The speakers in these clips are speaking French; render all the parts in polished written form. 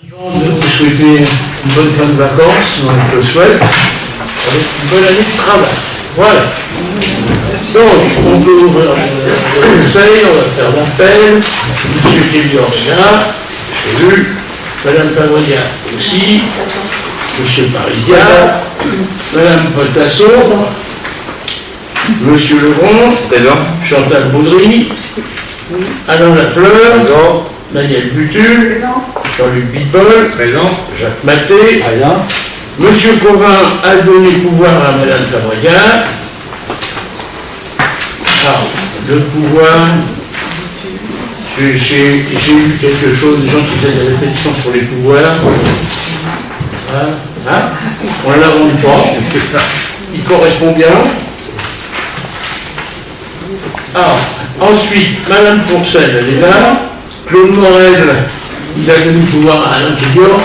Avant de vous souhaiter une bonne fin de vacances, donc je le souhaite, avec une bonne année de travail. Voilà. Donc, on peut ouvrir le conseil, on va faire l'appel. M. Kélior est là, j'ai vu. Mme Favoria aussi. M. Parisia. Mme Potasso. M. Lebron. Présent. Chantal Baudry. Alain Lafleur. Présent. Daniel Butul. Jean-Luc Bipol. Présent. Jacques Maté. Présent. Monsieur Covin a donné pouvoir à Mme Favoria. Alors, le pouvoir, j'ai eu quelque chose, des gens qui faisaient des réflexions sur les pouvoirs. Hein? On ne l'invente pas. Il correspond bien. Alors, ensuite, Mme Pourcel, elle est là. Claude Morel, il a donné pouvoir à Alain Kélior.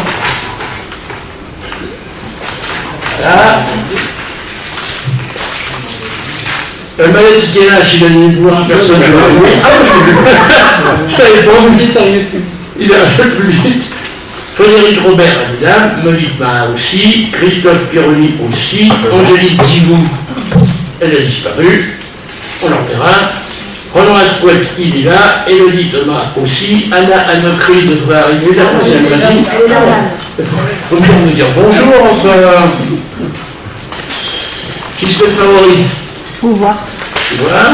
Là. Malek Kenache, il a donné pouvoir à personne. Je t'avais pas, vous dites, il est un peu plus vite. Frédéric Robert, madame, Monique Maha aussi, Christophe Pironi aussi, Angélique Divou, elle a disparu, on en verra. Roland Asquette, il est là, Élodie Thomas aussi, Anna Anocry devrait arriver, la troisième famille. Faut bien nous dire bonjour, enfin. Qui se favorise? Pouvoir. Pouvoir.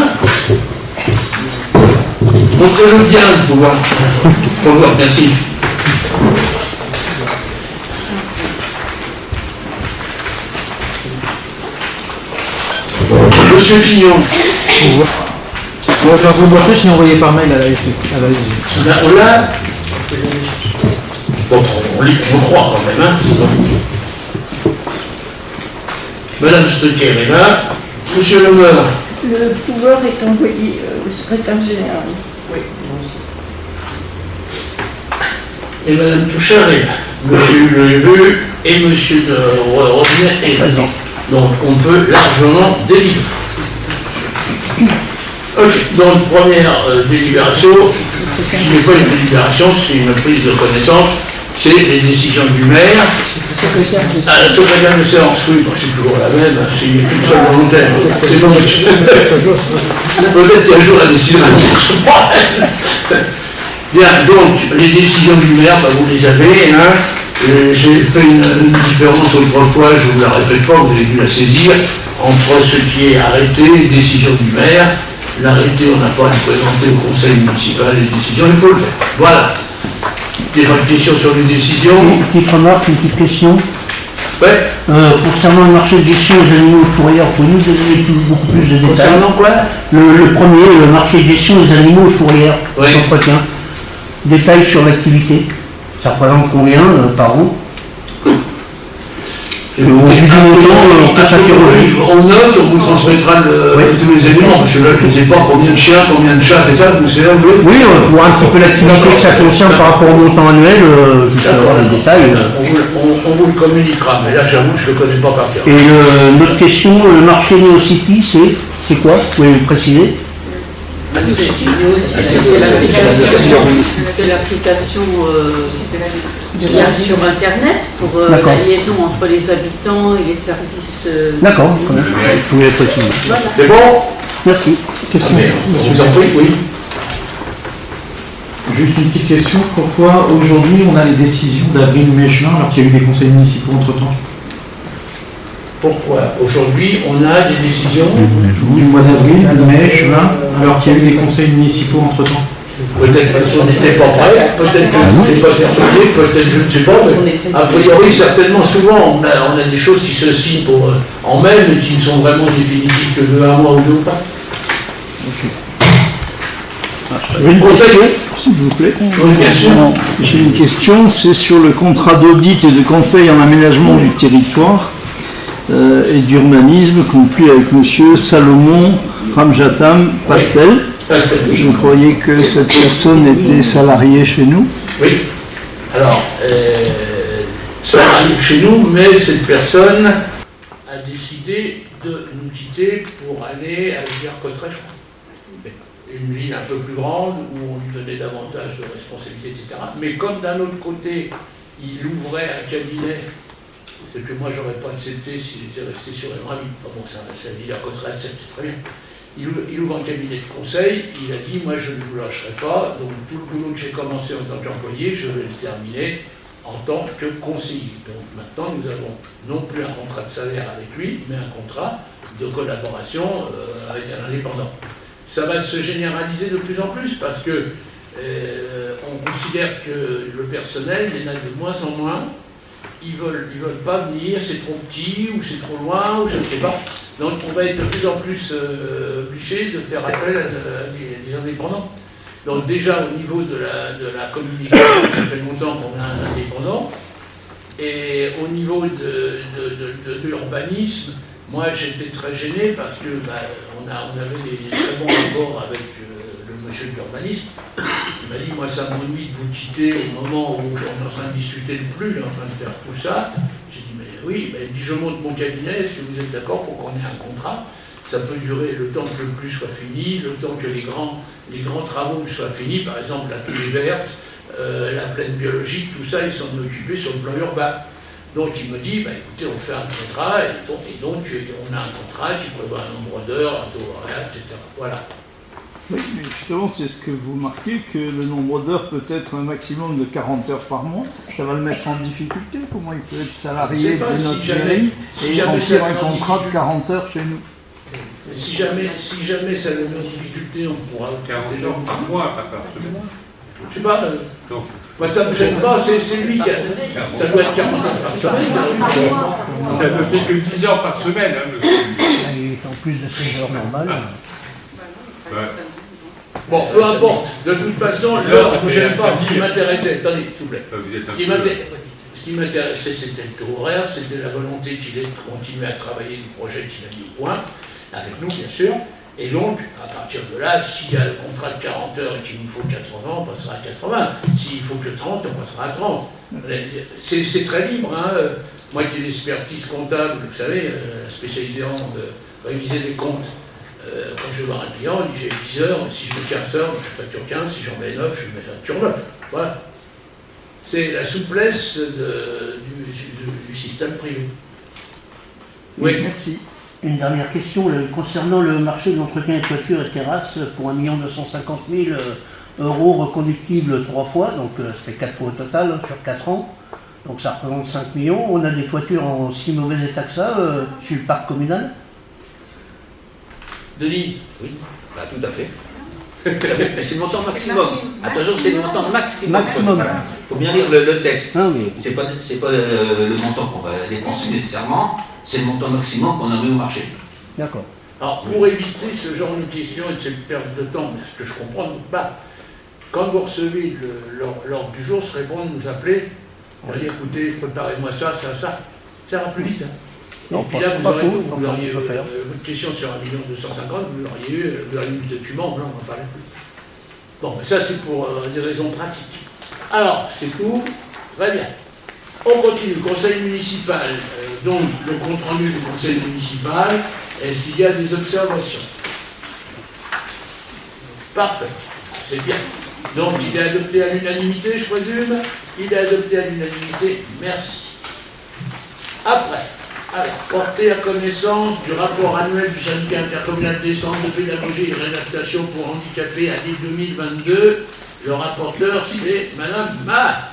Montrez-le bien, le pouvoir. Pouvoir, merci. Monsieur Pignon. Bon, j'en vois plus, je l'ai envoyé par mail à la FF. Là, bon, on lit, on croit quand même, hein. Madame Stocker est là. Monsieur Lemeur. Le pouvoir est envoyé au secrétaire général. Oui. Et Madame Touchard est là. Monsieur Lebu et Monsieur Robinet est présent. Donc on peut largement délivrer. Donc première délibération, qui n'est pas une délibération, c'est une prise de connaissance, c'est les décisions du maire. La secrétaire de séance, oui, c'est toujours la même, c'est une seule volontaire. C'est bon, peut-être qu'il y a un jour la décision Bien, donc les décisions du maire, vous les avez, hein. J'ai fait une différence autrefois, je ne vous la répète pas, vous avez dû la saisir, entre ce qui est arrêté, les décisions du maire. L'arrêté, on n'a pas à le présenter au conseil municipal, les décisions, il faut le faire. Voilà. Des questions sur les décisions? Une petite remarque, une petite question. Ouais. Concernant le marché de gestion des animaux fourrières, pouvez-nous donner beaucoup plus de détails? Concernant quoi? Le premier, le marché de gestion des animaux fourrières, oui. Entretien. Détails sur l'activité. Ça représente combien par an? On note, on vous transmettra tous les éléments, parce que là je ne sais pas combien de chiens, combien de chats, c'est ça que vous savez? Oui, on voit un petit peu l'activité que ça concerne par rapport au montant annuel, juste avoir les détails. On vous le communiquera, mais là j'avoue que je ne le connais pas par cœur. Et notre question, le marché NeoCity, c'est quoi? Vous pouvez me préciser? C'est l'application qu'il y a sur Internet pour la liaison entre les habitants et les services. D'accord, très bien. Je voulais préciser. Voilà. C'est bon? Merci. Question. Je vous en prie, oui. Juste une petite question. Pourquoi aujourd'hui on a les décisions d'avril, mai, juin alors qu'il y a eu des conseils municipaux entre-temps? Pourquoi? Aujourd'hui, on a des décisions Du mois d'avril, mai, juin, alors qu'il y a eu des conseils municipaux entre-temps. Peut-être parce qu'on n'était pas prêt, peut-être que vous n'étiez pas persuadé, peut-être je ne sais pas, mais a priori, certainement, souvent, on a des choses qui se signent en mai, mais qui ne sont vraiment définitives que de un mois ou deux ou pas. Une s'il vous plaît. Oui, bien sûr. J'ai une question, c'est sur le contrat d'audit et de conseil en aménagement du territoire et d'urbanisme conclu avec M. Salomon Ramjatam Pastel. Je croyais que cette personne était salariée chez nous. Oui. Alors, salariée chez nous, mais cette personne a décidé de nous quitter pour aller à Villers-Cotterêts, je crois. Une ville un peu plus grande où on lui donnait davantage de responsabilités, etc. Mais comme d'un autre côté, il ouvrait un cabinet, ce que moi j'aurais pas accepté s'il était resté sur Emraville. Enfin bon, il a retraite, c'est très bien. Il ouvre un cabinet de conseil, il a dit moi je ne vous lâcherai pas, donc tout le boulot que j'ai commencé en tant qu'employé, je vais le terminer en tant que conseiller. Donc maintenant nous avons non plus un contrat de salaire avec lui, mais un contrat de collaboration avec un indépendant. Ça va se généraliser de plus en plus parce que on considère que le personnel, il y en a de moins en moins, ils veulent pas venir, c'est trop petit ou c'est trop loin ou je ne sais pas. Donc on va être de plus en plus obligé de faire appel à des indépendants. Donc déjà au niveau de la communication, ça fait longtemps qu'on a un indépendant. Et au niveau de l'urbanisme, moi j'étais très gêné parce que on avait des très bons rapports avec le monsieur de l'urbanisme. Il m'a dit moi ça m'ennuie de vous quitter au moment où on est en train de discuter le plus, on est en train de faire tout ça. J'ai dit mais oui, il dit je monte mon cabinet, est-ce que vous êtes d'accord pour qu'on ait un contrat? Ça peut durer le temps que le plus soit fini, le temps que les grands travaux soient finis, par exemple la Toulée verte, la plaine biologique, tout ça, ils s'en occupés sur le plan urbain. Donc il me dit, écoutez, on fait un contrat, et donc on a un contrat qui prévoit un nombre d'heures, un taux horaire, etc. Voilà. Oui, mais justement, c'est ce que vous marquez, que le nombre d'heures peut être un maximum de 40 heures par mois. Ça va le mettre en difficulté. Comment il peut être salarié de notre mairie et remplir un contrat de 40 heures chez nous? Si jamais ça le met en difficulté, on pourra... 40 heures par mois, pas par semaine. Je sais pas. Moi, ça ne me gêne pas, c'est lui qui a... Ça doit être 40 heures par semaine. Ça ne fait que 10 heures par semaine, hein, monsieur. Et en plus de ces heures normales. Bon, peu importe. De toute façon, l'heure ne me gêne pas. Ce qui m'intéressait, attendez, s'il vous plaît. Ce qui m'intéressait, c'était le taux horaire, c'était la volonté qu'il ait de continuer à travailler le projet qu'il a mis au point, avec nous, bien sûr. Et donc, à partir de là, s'il y a le contrat de 40 heures et qu'il nous faut 80, on passera à 80. S'il faut que 30, on passera à 30. C'est très libre. Hein. Moi qui ai l'expertise comptable, vous savez, spécialisée en réviser des comptes, quand je vais voir un client, il dit j'ai 10 heures, si je veux 15 heures, je facture 15, si j'en mets 9, je mets facture 9. Voilà. C'est la souplesse du système privé. Oui, merci. Une dernière question concernant le marché de l'entretien des toitures et terrasses pour 1 250 000 euros reconductibles 3 fois, donc ça fait 4 fois au total sur 4 ans, donc ça représente 5 millions. On a des toitures en si mauvais état que ça sur le parc communal? Denis? Oui, tout à fait. Mais c'est le montant maximum. Attention, c'est le montant maximum. Il faut bien lire le texte. Ah, oui. C'est pas le montant qu'on va dépenser nécessairement, c'est le montant maximum qu'on a mis au marché. D'accord. Alors, pour éviter ce genre de questions et de cette perte de temps, mais ce que je comprends pas, quand vous recevez l'ordre du jour, ce serait bon de nous appeler. On va dire, écoutez, préparez-moi ça. Ça ira plus vite. Hein. Non, et puis là, vous aurez tout. Vous auriez faire. votre question sur 1 250 000, vous auriez eu le document, là, on n'en parlait plus. Bon, mais ça, c'est pour des raisons pratiques. Alors, c'est tout. Très bien. On continue. Le conseil municipal. Donc, le compte-rendu du conseil municipal. Est-ce qu'il y a des observations? Parfait. C'est bien. Donc, il est adopté à l'unanimité, je présume. Il est adopté à l'unanimité. Merci. Après. Alors, porter à connaissance du rapport annuel du syndicat intercommunal des centres de pédagogie et réadaptation pour handicapés année 2022. Le rapporteur, c'est Madame Mahat.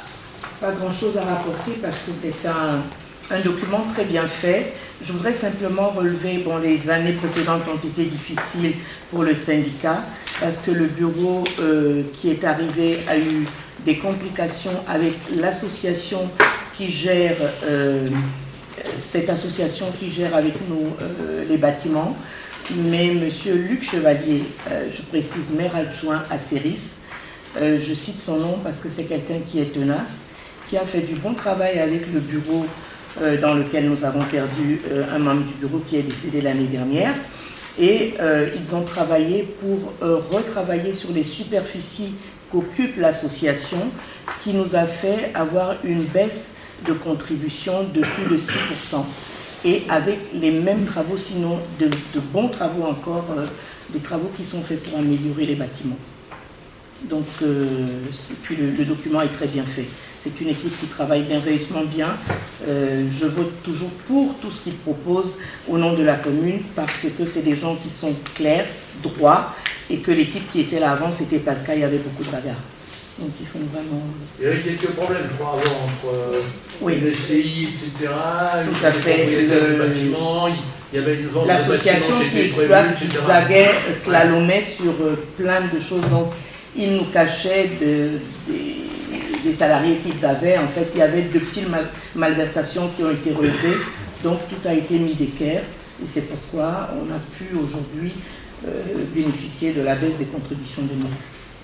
Pas grand-chose à rapporter parce que c'est un document très bien fait. Je voudrais simplement relever, les années précédentes ont été difficiles pour le syndicat parce que le bureau qui est arrivé a eu des complications avec l'association qui gère cette association qui gère avec nous les bâtiments, mais M. Luc Chevalier, je précise maire adjoint à Céris, je cite son nom parce que c'est quelqu'un qui est tenace, qui a fait du bon travail avec le bureau dans lequel nous avons perdu un membre du bureau qui est décédé l'année dernière, et ils ont travaillé pour retravailler sur les superficies qu'occupe l'association, ce qui nous a fait avoir une baisse de contribution de plus de 6%. Et avec les mêmes travaux, sinon de bons travaux encore, des travaux qui sont faits pour améliorer les bâtiments. Donc, puis le document est très bien fait. C'est une équipe qui travaille merveilleusement bien. Je vote toujours pour tout ce qu'ils proposent au nom de la commune parce que c'est des gens qui sont clairs, droits, et que l'équipe qui était là avant, ce n'était pas le cas, il y avait beaucoup de bagarres. Donc ils font vraiment... Il y avait quelques problèmes, je crois, avant, entre oui. le SCI, etc. Tout à fait. Il y avait une vente l'association qui exploite zigzaguait, slalomait sur plein de choses. Donc ils nous cachaient des salariés qu'ils avaient. En fait, il y avait de petites malversations qui ont été relevées. Donc tout a été mis d'équerre. Et c'est pourquoi on a pu aujourd'hui bénéficier de la baisse des contributions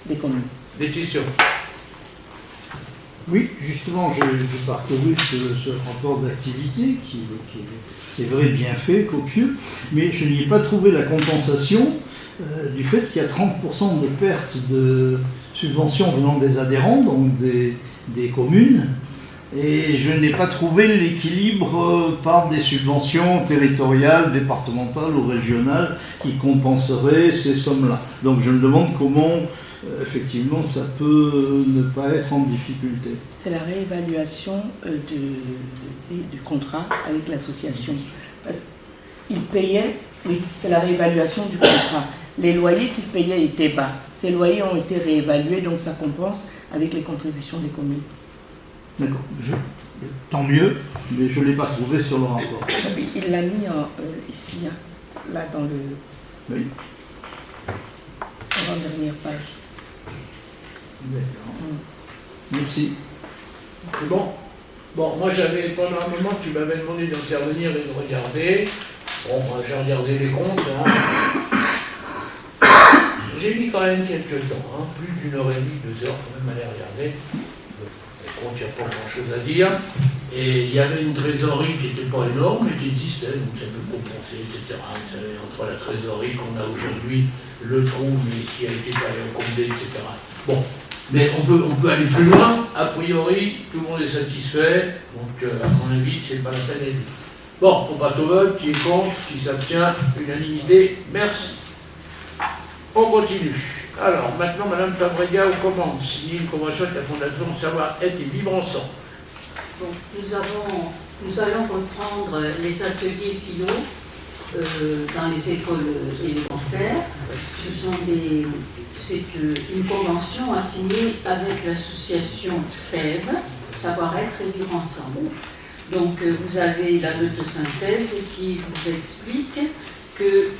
des communes. Des questions? Oui, justement, j'ai parcouru ce rapport d'activité qui est vrai, bien fait, copieux, mais je n'y ai pas trouvé la compensation du fait qu'il y a 30% de pertes de subventions venant des adhérents, donc des communes, et je n'ai pas trouvé l'équilibre par des subventions territoriales, départementales ou régionales qui compenseraient ces sommes-là. Donc je me demande comment... effectivement, ça peut ne pas être en difficulté. C'est la réévaluation du contrat avec l'association. Ils payaient, oui, c'est la réévaluation du contrat. Les loyers qu'ils payaient étaient bas. Ces loyers ont été réévalués, donc ça compense avec les contributions des communes. D'accord. Tant mieux, mais je ne l'ai pas trouvé sur le rapport. Il l'a mis ici, hein, là dans le... Oui. En dernière page. D'accord. Merci. C'est bon? Bon, moi j'avais, pendant un moment, tu m'avais demandé d'intervenir et de regarder. Bon, moi j'ai regardé les comptes. Hein. J'ai mis quand même quelques temps, hein, plus d'1 heure et demie, 2 heures quand même à les regarder. Les comptes, il n'y a pas grand chose à dire. Et il y avait une trésorerie qui n'était pas énorme, mais qui existait, donc ça peut compenser, etc. Vous savez, entre la trésorerie qu'on a aujourd'hui, le trou, mais qui a été comblé, etc. Bon. Mais on peut aller plus loin. A priori, tout le monde est satisfait. Donc, à mon avis, c'est pas la peine d'aider. Bon, on passe au vote. Qui est contre? Qui s'abstient? Unanimité. Merci. On continue. Alors, maintenant, Madame Fabrega aux commandes. Signer une convention avec la Fondation Savoir-être et Vivre Ensemble. Donc, nous allons reprendre les ateliers philo dans les écoles élémentaires. C'est une convention assignée avec l'association SEV, Savoir-être et Vivre Ensemble. Donc vous avez la note de synthèse qui vous explique que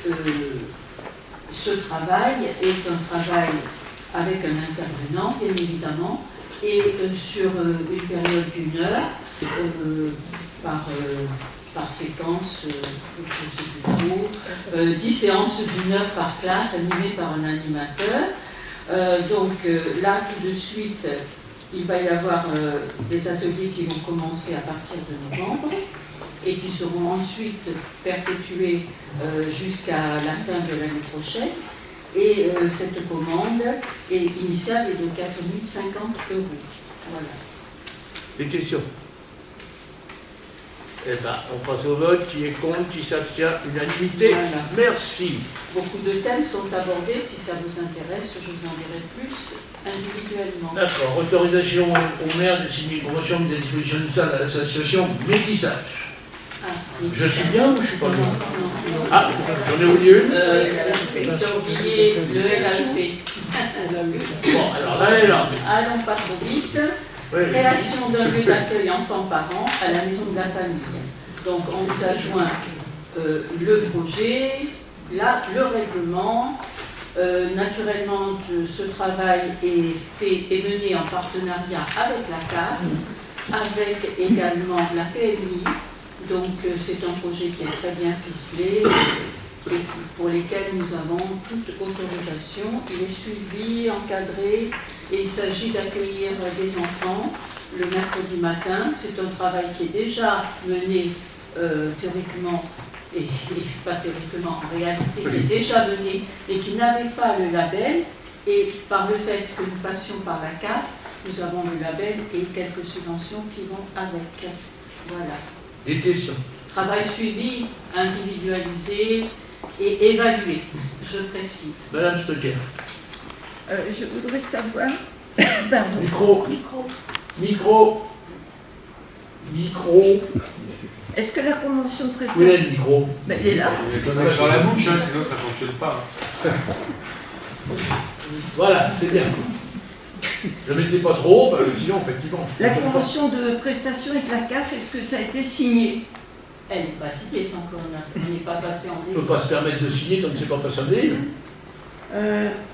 ce travail est un travail avec un intervenant, bien évidemment, et sur une période d'1 heure par séquence, je ne sais plus trop, 10 séances d'1 heure par classe animées par un animateur. Donc là, tout de suite, il va y avoir des ateliers qui vont commencer à partir de novembre et qui seront ensuite perpétués jusqu'à la fin de l'année prochaine. Et cette commande initiale est de 4 050 €. Voilà. Des questions? Eh bien, on passe au vote. Qui est contre? Qui s'abstient? Unanimité. Voilà. Merci. Beaucoup de thèmes sont abordés. Si ça vous intéresse, je vous en dirai plus individuellement. D'accord. Autorisation au maire de signer une convention mise à disposition d'une salle à l'association Métissage. Ah, oui. Je suis bien ou je ne suis pas bien? Non. Ah, j'en ai oublié une. Tu as oublié le LAEP. Bon, alors là, elle est là. Allons pas trop vite. Oui. Création d'un lieu d'accueil enfants-parents à la maison de la famille. Donc on nous a joint le projet, le règlement. Naturellement, ce travail est mené en partenariat avec la CAF, avec également la PMI. Donc c'est un projet qui est très bien ficelé et pour lesquels nous avons toute autorisation. Il est suivi, encadré et il s'agit d'accueillir des enfants le mercredi matin. C'est un travail qui est déjà mené théoriquement et pas théoriquement, en réalité, qui est déjà mené et qui n'avait pas le label. Et par le fait que nous passions par la CAF, nous avons le label et quelques subventions qui vont avec. Voilà. Des questions? Travail suivi, individualisé et évalué, je précise. Madame Stocker. Je voudrais savoir. Pardon. Micro. Est-ce que la convention de prestation. Où est le micro? Ben, elle est là. On est sur la bouche, hein, sinon ça ne fonctionne pas. Voilà, c'est bien. Ne mettez pas trop, parce que sinon, effectivement. La convention de prestation avec la CAF, est-ce que ça a été signé? Elle n'est pas signée tant qu'on n'est pas passé en On ne délire. peut pas se permettre de signer tant que c'est pas passé en délire.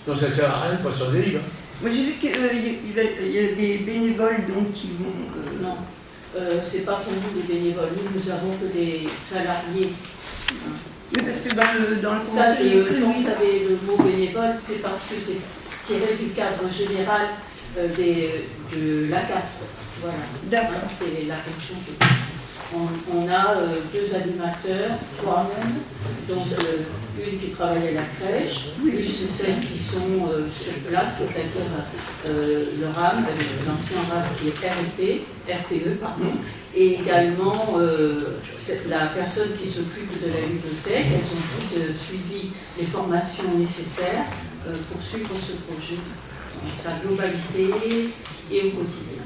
Donc ça ne sert à rien de passer en délire. Moi j'ai vu qu'il y a des bénévoles donc, qui vont. Non, c'est pas pour nous des bénévoles. Nous avons que des salariés. Oui, parce que dans le Ça, convention, il y a écrit, quand oui. vous savez le mot bénévole, c'est parce que c'est tiré du cadre général de la CAF. Voilà. D'accord. C'est la fonction que on a 2 animateurs, 3 même, donc une qui travaille à la crèche, plus celles qui sont sur place, c'est-à-dire le RAM, l'ancien RAM qui est RPE, pardon, et également la personne qui s'occupe de la bibliothèque. Elles ont toutes suivi les formations nécessaires pour suivre ce projet dans sa globalité et au quotidien.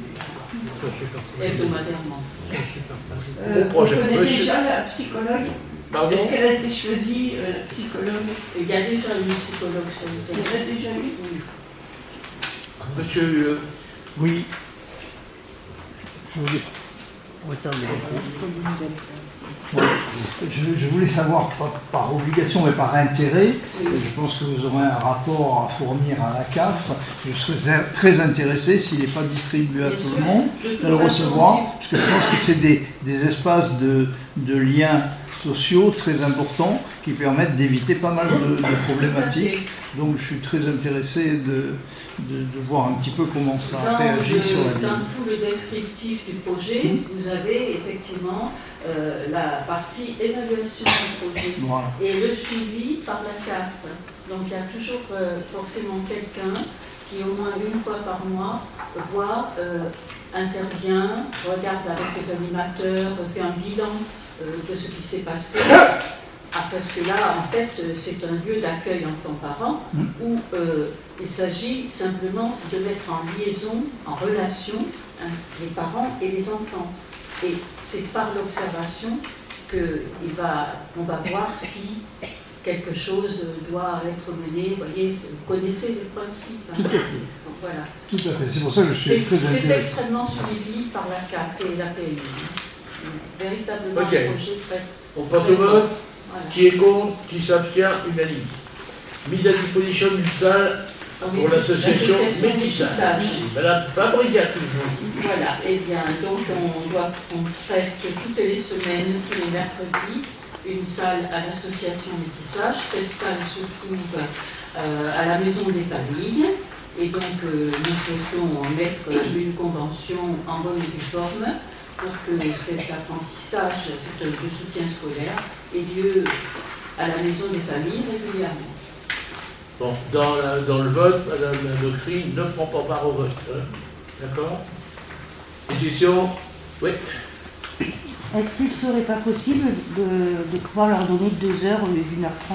Hebdomadairement. Bon projet. On connaît Monsieur- déjà la psychologue. Pardon? Est-ce qu'elle a été choisie, la psychologue? Il y a déjà une psychologue sur le Il y terrain. en a déjà eu? Oui. Monsieur, Oui. Je voulais, je voulais savoir, pas par obligation mais par intérêt, je pense que vous aurez un rapport à fournir à la CAF. Je serais très intéressé, s'il n'est pas distribué à Bien tout sûr. le monde, De toute de le façon, recevoir, parce que je pense que c'est des espaces de liens sociaux très importants qui permettent d'éviter pas mal de problématiques. Donc je suis très intéressé de voir un petit peu comment ça réagit sur la Dans ligne. tout le descriptif du projet, vous avez effectivement la partie évaluation du projet Voilà. et le suivi par la CAF. Donc il y a toujours forcément quelqu'un qui au moins une fois par mois intervient, regarde avec les animateurs, fait un bilan de ce qui s'est passé. Parce que là, en fait, c'est un lieu d'accueil enfants-parents où il s'agit simplement de mettre en liaison, en relation, les parents et les enfants. Et c'est par l'observation qu'on va voir si quelque chose doit être mené. Vous voyez, vous connaissez le principe. Tout à fait. Donc, voilà. Tout à fait. C'est pour ça que je suis très C'est intéressé. extrêmement suivi par la CAF et la PMI. Véritablement Ok. un projet très... on passe au vote. Voilà. Qui est contre? Qui s'abstient? Unanime. Mise à disposition d'une salle pour l'association Métissage. Madame Fabrica, toujours. Voilà, et bien, donc on traite toutes les semaines, tous les mercredis, une salle à l'association Métissage. Cette salle se trouve à la Maison des Familles. Et donc, nous souhaitons mettre une convention en bonne et due forme pour que cet apprentissage, de soutien scolaire, ait lieu à la Maison des Familles régulièrement. Bon, dans le vote, Madame la doctrine ne prend pas part au vote. Hein. D'accord? Des questions? Oui. Est-ce qu'il ne serait pas possible de pouvoir leur donner 2 heures au lieu d'1h30?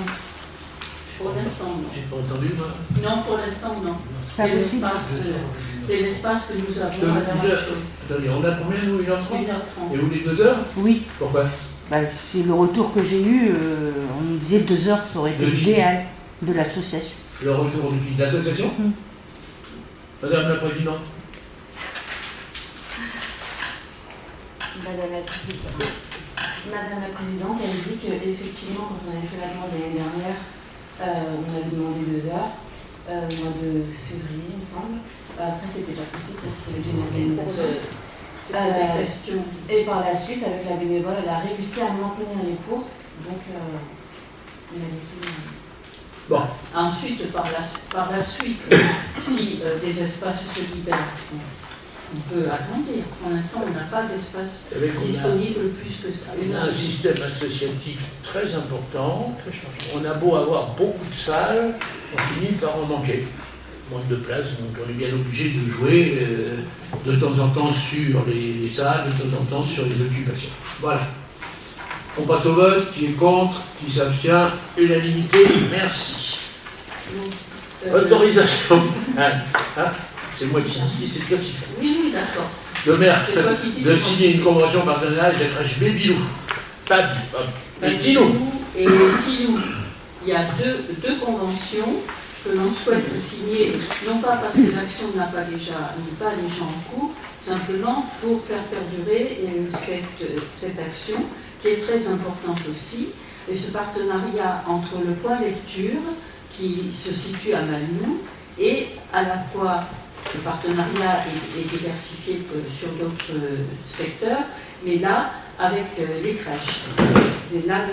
Pour l'instant, non. J'ai pas entendu, moi. Non, pour l'instant, non. C'est pas possible. C'est l'espace que nous Je avons te à dis l'heure l'heure. actuelle. Attendez, on a combien, nous, 1h30? 1h30. Et vous, les 2 heures? Oui, Pourquoi? c'est le retour que j'ai eu. On nous disait 2 heures, ça aurait été De qui? idéal de l'association. Le retour du de l'association? Madame la Présidente? Madame la Présidente, elle dit qu'effectivement, quand on avait fait la demande l'année dernière, on avait demandé 2 heures, au mois de février, il me semble. Après, c'était pas possible parce qu'il y avait une organisation. C'était des questions. Et par la suite, avec la bénévole, elle a réussi à maintenir les cours. Donc, on a laissé. Bon. Ensuite, par la suite, si des espaces se libèrent, on peut agrandir. Pour l'instant, on n'a pas d'espace savez qu'on a- disponible plus que ça. On a un système associatif très important. On a beau avoir beaucoup de salles, on finit par en manquer. Manque de place, donc on est bien obligé de jouer de temps en temps sur les salles, de temps en temps sur les occupations. Voilà. On passe au vote. Qui est contre? Qui s'abstient? Unanimité. Merci. Autorisation. C'est moi qui dis, c'est toi qui fais. Oui, d'accord. Le maire C'est toi qui dis de signer une convention partenariale avec la crèche Babylou. Et Tilou. Et Tilou. Il y a deux conventions que l'on souhaite signer, non pas parce que l'action n'est pas déjà en cours, simplement pour faire perdurer cette action qui est très importante aussi. Et ce partenariat entre le point lecture, qui se situe à Malmou, et à la fois le partenariat est diversifié sur d'autres secteurs, mais là, avec les crèches. Et là,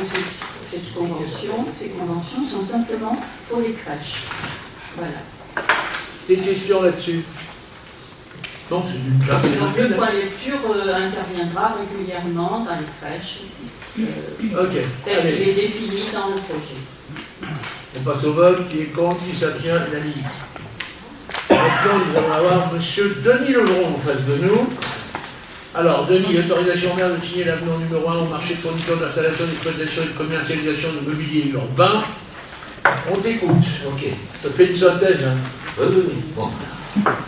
ces conventions sont simplement pour les crèches. Voilà. Des questions là-dessus? Non, c'est d'une classe. Donc le point lecture interviendra régulièrement dans les crèches, tel qu'il est défini dans le projet. On passe au vote. Qui est contre? Qui s'abstient? Unanimité. Maintenant, nous allons avoir M. Denis Levron en face de nous. Alors, Denis, autorisation au maire de signer l'avenant numéro 1 au marché de fourniture, d'installation, d'exploitation et de commercialisation de mobilier urbain. On t'écoute. Ok. Ça fait une synthèse. Hein. Oui. Bon.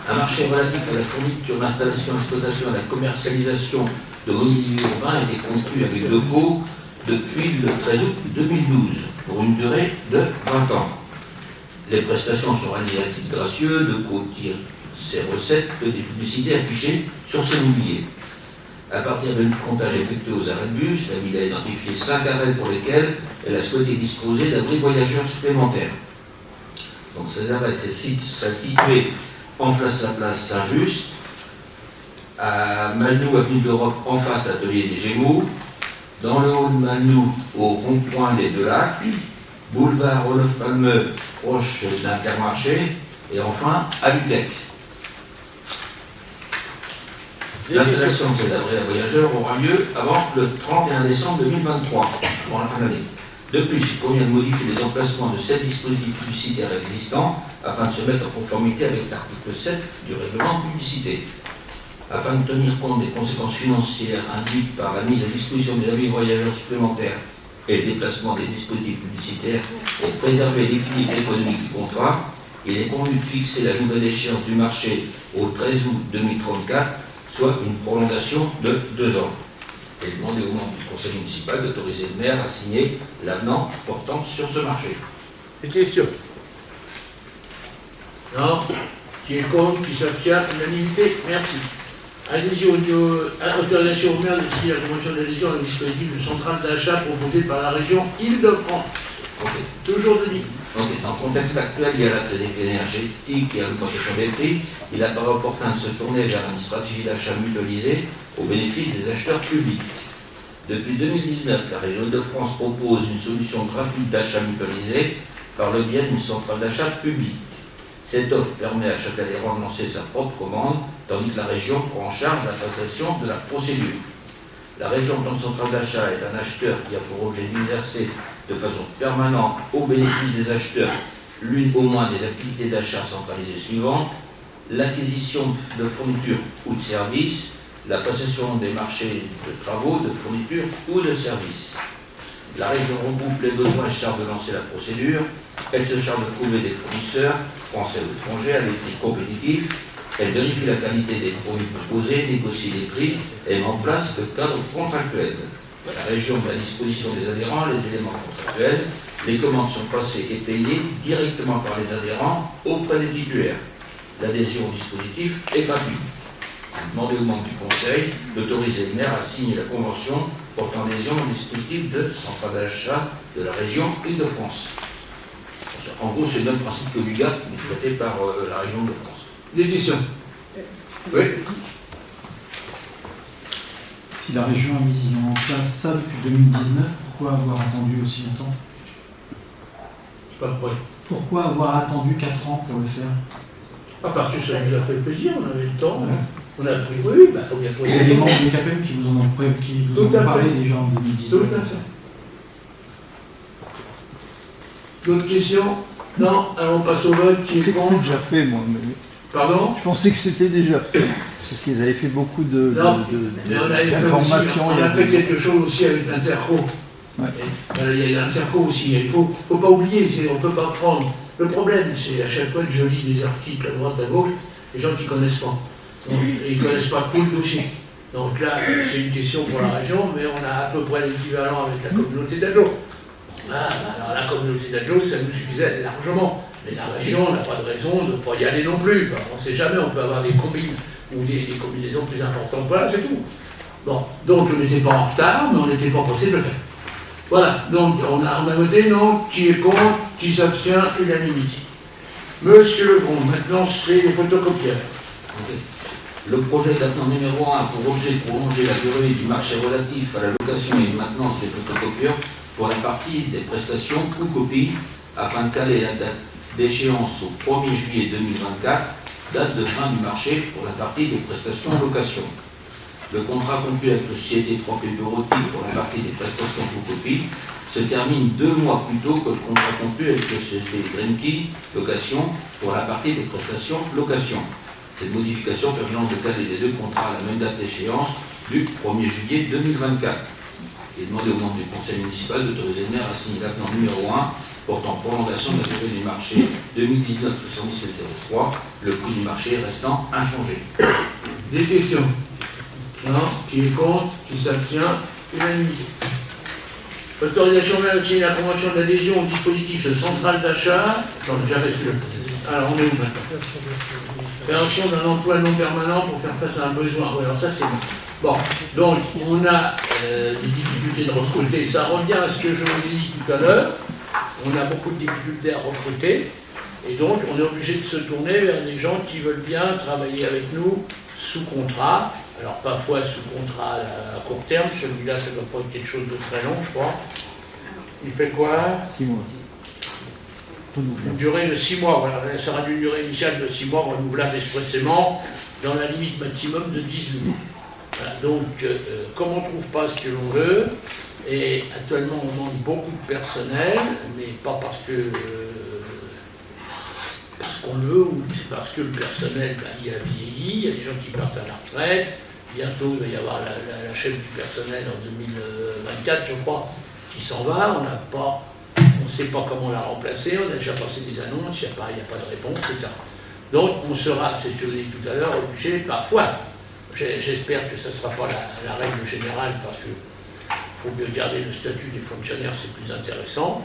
Un marché relatif à la fourniture, l'installation, l'exploitation et la commercialisation de mobilier urbain a été conclu avec Deco depuis le 13 août 2012 pour une durée de 20 ans. Les prestations sont réalisées à titre gracieux, Deco tire ses recettes des publicités affichées sur ses mobiliers. À partir d'un comptage effectué aux arrêts de bus, la ville a identifié 5 arrêts pour lesquels elle a souhaité disposer d'abris voyageurs supplémentaires. Donc ces arrêts seraient situés en face à la place Saint-Just, à Malmou, avenue d'Europe, en face à l'atelier des Gémeaux, dans le haut de Malmou, au rond-point des Deux Lacs, boulevard Rodolphe Palmeux, proche d'Intermarché, et enfin à Lutec. L'installation de ces abris à voyageurs aura lieu avant le 31 décembre 2023, avant la fin de l'année. De plus, il convient de modifier les emplacements de 7 dispositifs publicitaires existants afin de se mettre en conformité avec l'article 7 du règlement de publicité. Afin de tenir compte des conséquences financières induites par la mise à disposition des abris voyageurs supplémentaires et le déplacement des dispositifs publicitaires et de préserver l'équilibre économique du contrat, il est convenu de fixer la nouvelle échéance du marché au 13 août 2034, soit une prolongation de 2 ans. Et demander aux membres du conseil municipal d'autoriser le maire à signer l'avenant portant sur ce marché. Des questions? Non? Qui est contre? Qui s'abstient? Unanimité? Merci. Adhésion autorisation au maire de signer la convention d'adhésion à un dispositif de centrale d'achat proposé par la région Île-de-France. Okay. Toujours Denis. Okay. Dans le contexte actuel, il y a la crise énergétique et l'augmentation des prix. Il apparaît opportun de se tourner vers une stratégie d'achat mutualisée au bénéfice des acheteurs publics. Depuis 2019, la région Île-de-France propose une solution gratuite d'achat mutualisé par le biais d'une centrale d'achat publique. Cette offre permet à chaque adhérent de lancer sa propre commande, tandis que la région prend en charge la passation de la procédure. La région, en tant que centrale d'achat, est un acheteur qui a pour objet d'exercer de façon permanente au bénéfice des acheteurs l'une au moins des activités d'achat centralisées suivantes: l'acquisition de fournitures ou de services, la passation des marchés de travaux, de fournitures ou de services. La région regroupe les besoins et charge de lancer la procédure. Elle se charge de trouver des fournisseurs, français ou étrangers, à des prix compétitifs. Elle vérifie la qualité des produits proposés, négocie les prix et met en place le cadre contractuel. La région met à disposition des adhérents les éléments contractuels. Les commandes sont passées et payées directement par les adhérents auprès des titulaires. L'adhésion au dispositif est gratuite. Demandez aux membres du conseil d'autoriser le maire à signer la convention portant adhésion au dispositif de centrale d'achat de la région Île-de-France. En gros, c'est le même principe que l'UGAP, mais traité par la région de France. Des questions? Oui. Si la région a mis en place ça depuis 2019, pourquoi avoir attendu aussi longtemps? Pas de problème. Pourquoi avoir attendu 4 ans pour le faire? Parce que ça nous a fait plaisir, on avait le temps. Ouais. On a pris, oui, bah, faut bien trouver. Il y a des membres du CAPEM qui vous en ont parlé déjà en 2019. Tout à fait. D'autres questions? Non? Alors on passe au vote. Qui est contre? C'était déjà fait, moi. Mais... Pardon? Je pensais que c'était déjà fait. Parce qu'ils avaient fait beaucoup d'informations. On a fait quelque chose aussi avec l'Interco. Il y a un cercle aussi. Il ne faut pas oublier, on ne peut pas prendre. Le problème, c'est à chaque fois que je lis des articles à droite, à gauche, les gens qui ne connaissent pas. Donc, et ils ne connaissent pas tout le dossier. Donc là, c'est une question pour la région, mais on a à peu près l'équivalent avec la communauté d'Adjo. Alors la communauté d'Adjo, ça nous suffisait largement. Mais la région n'a pas de raison de ne pas y aller non plus. On ne sait jamais, on peut avoir des combines ou des combinaisons plus importantes. Voilà, c'est tout. Bon, donc on n'était pas en retard, mais on n'était pas pressé de le faire. Voilà, donc on a voté non, qui est contre, qui s'abstient, unanimité. Monsieur Legros, maintenant c'est les photocopieurs. Okay. Le projet d'avenant numéro 1 a pour objet de prolonger la durée du marché relatif à la location et maintenance des photocopieurs pour la partie des prestations ou copies afin de caler la date d'échéance au 1er juillet 2024, date de fin du marché pour la partie des prestations de location. Le contrat conclu avec la société 3P Bureautique pour la partie des prestations ou copies se termine 2 mois plus tôt que le contrat conclu avec la société Greenkey Location pour la partie des prestations location. Cette modification permet de caler les deux contrats à la même date d'échéance du 1er juillet 2024. Il est demandé aux membres du conseil municipal d'autoriser le maire à signer l'avenant numéro 1 portant prolongation de la durée du marché 2019-7703, le prix du marché restant inchangé. Des questions? Non, qui est contre, qui s'abstient, unanimité. Autorisation de signer la convention d'adhésion au dispositif central d'achat. J'en ai déjà fait celui-là. Alors on est où maintenant? Création d'un emploi non permanent pour faire face à un besoin. Oui, alors ça c'est bon. Bon, donc on a des difficultés de recruter. Ça revient à ce que je vous ai dit tout à l'heure. On a beaucoup de difficultés à recruter. Et donc on est obligé de se tourner vers des gens qui veulent bien travailler avec nous sous contrat. Alors parfois sous contrat à court terme, celui-là ça ne doit pas être quelque chose de très long je crois. Il fait quoi? 6 mois. Une durée de 6 mois, voilà. Ça sera d'une durée initiale de 6 mois renouvelable expressément dans la limite maximum de 18 mois. Voilà. Donc comme on ne trouve pas ce que l'on veut, et actuellement on manque beaucoup de personnel, mais pas parce qu'on le veut, ou c'est parce que le personnel il a vieilli, il y a des gens qui partent à la retraite, bientôt il va y avoir la chef du personnel en 2024 je crois, qui s'en va, on ne sait pas comment la remplacer, on a déjà passé des annonces, il n'y a pas de réponse, etc. Donc on sera, c'est ce que j'ai dit tout à l'heure, obligé parfois, j'espère que ça ne sera pas la règle générale parce qu'il faut mieux garder le statut des fonctionnaires, c'est plus intéressant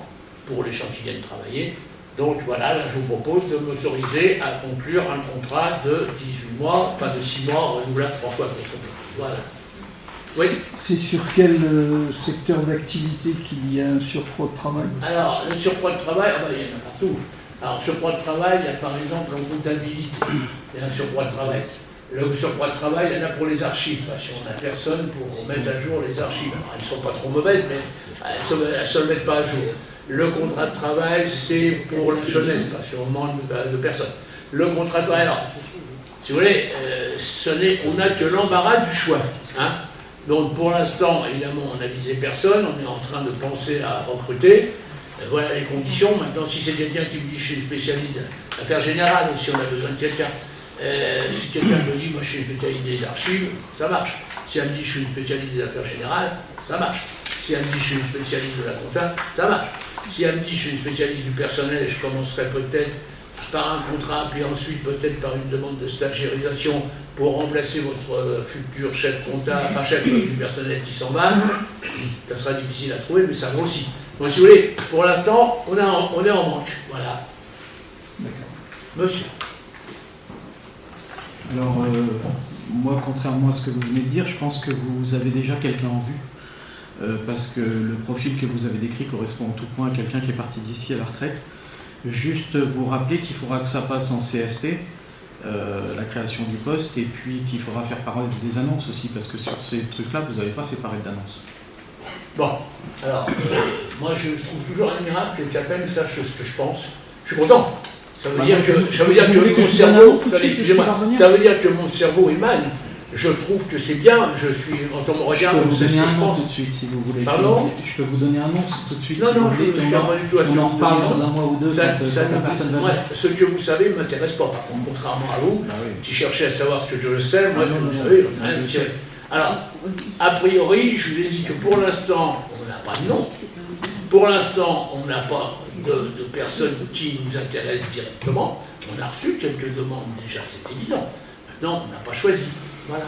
pour les gens qui viennent travailler. Donc voilà, là je vous propose de m'autoriser à conclure un contrat de 18 mois, enfin de 6 mois, renouvelable 3 fois. Voilà. Oui. C'est sur quel secteur d'activité qu'il y a un surcroît de travail? Alors, le surcroît de travail, il y en a partout. Alors, surcroît de travail, il y a par exemple en comptabilité, il y a un surcroît de travail. Le surcroît de travail, il y en a pour les archives, parce qu'on n'a personne pour mettre à jour les archives. Alors, elles ne sont pas trop mauvaises, mais elles ne se mettent pas à jour. Le contrat de travail, c'est pour la jeunesse, parce qu'on manque de personnes. Le contrat de travail, alors, si vous voulez, on n'a que l'embarras du choix. Hein. Donc pour l'instant, évidemment, on n'a visé personne, on est en train de penser à recruter. Voilà les conditions. Maintenant, si c'est quelqu'un qui me dit je suis spécialiste d'affaires générales, ou si on a besoin de quelqu'un, si quelqu'un me dit moi je suis spécialiste des archives, ça marche. Si elle me dit je suis spécialiste des affaires générales, ça marche. Si elle me dit je suis spécialiste de la compta, ça marche. Si elle me dit je suis spécialiste du personnel, je commencerai peut-être par un contrat, puis ensuite peut-être par une demande de stagiairisation pour remplacer votre futur chef comptable, enfin chef du personnel qui s'en va, ça sera difficile à trouver, mais ça va aussi. Donc si vous voulez, pour l'instant, on est en manque. Voilà. D'accord. Monsieur. Alors, moi, contrairement à ce que vous venez de dire, je pense que vous avez déjà quelqu'un en vue, parce que le profil que vous avez décrit correspond en tout point à quelqu'un qui est parti d'ici à la retraite. Juste vous rappeler qu'il faudra que ça passe en CST, la création du poste, et puis qu'il faudra faire paraître des annonces aussi, parce que sur ces trucs-là, vous n'avez pas fait paraître d'annonces. Bon, alors, moi je trouve toujours admirable que Capel sache ce que je pense. Je suis content. Ça veut dire que mon cerveau, ça veut dire que mon cerveau émane. Je trouve que c'est bien, je suis, quand on me regarde, on sait ce que je pense. Tout de suite, si vous voulez. Pardon ? Je peux vous donner un nom tout de suite. Non, si non, vous voulez, je ne suis pas du tout à ce que on en vous reparle donnez. dans un mois ou deux personne va venir. Ce que vous savez ne m'intéresse pas, par contre, contrairement à vous, qui cherchez à savoir ce que je sais, moi, ce que vous savez, alors, a priori, je vous ai dit que pour l'instant, on n'a pas de nom. Pour l'instant, on n'a pas de personnes qui nous intéressent directement. On a reçu quelques demandes déjà, c'est évident. Maintenant, on n'a pas choisi. Voilà.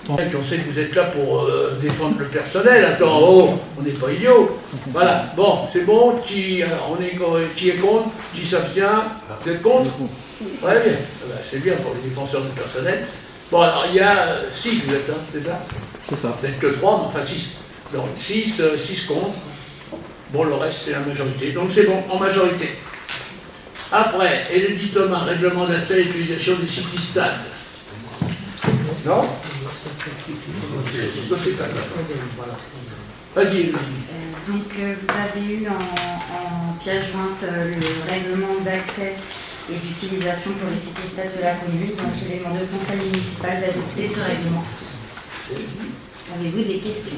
On sait que vous êtes là pour défendre le personnel. Attends, oh, on n'est pas idiots. Voilà. Bon, c'est bon. Qui est contre? Qui s'abstient? Vous êtes contre? Ouais, bien. Ben, c'est bien pour les défenseurs du personnel. Bon, alors il y a 6, vous êtes, c'est ça? C'est ça. Peut-être que 3, mais enfin 6. Donc 6 contre. Bon, le reste, c'est la majorité. Donc c'est bon, en majorité. Après, Elodie Thomas, règlement d'accès et d'utilisation des city-stades. Non? Voilà. Vas-y, Elodie. Donc, vous avez eu en pièce jointe le règlement d'accès et d'utilisation pour les city-stades de la commune. Donc, il est demandé au conseil municipal d'adopter ce règlement. Avez-vous des questions?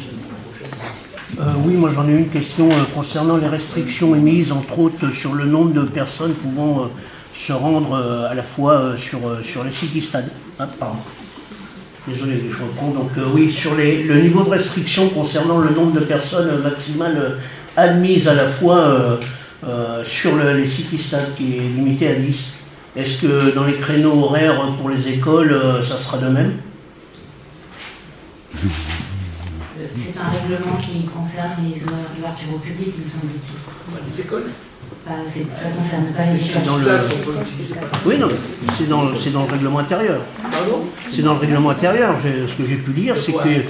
Oui, moi j'en ai une question concernant les restrictions émises, entre autres, sur le nombre de personnes pouvant se rendre à la fois sur les city-stades. Ah, pardon. Désolé, je reprends. Donc oui, sur le niveau de restriction concernant le nombre de personnes maximales admises à la fois sur les city-stades, qui est limité à 10. Est-ce que dans les créneaux horaires pour les écoles, ça sera de même? C'est un règlement qui concerne les horaires d'ouverture au public, me semble-t-il. Les écoles? Ça ne concerne pas les écoles. Oui, non, c'est dans le règlement intérieur. C'est dans le règlement intérieur. Ce que j'ai pu lire, c'est que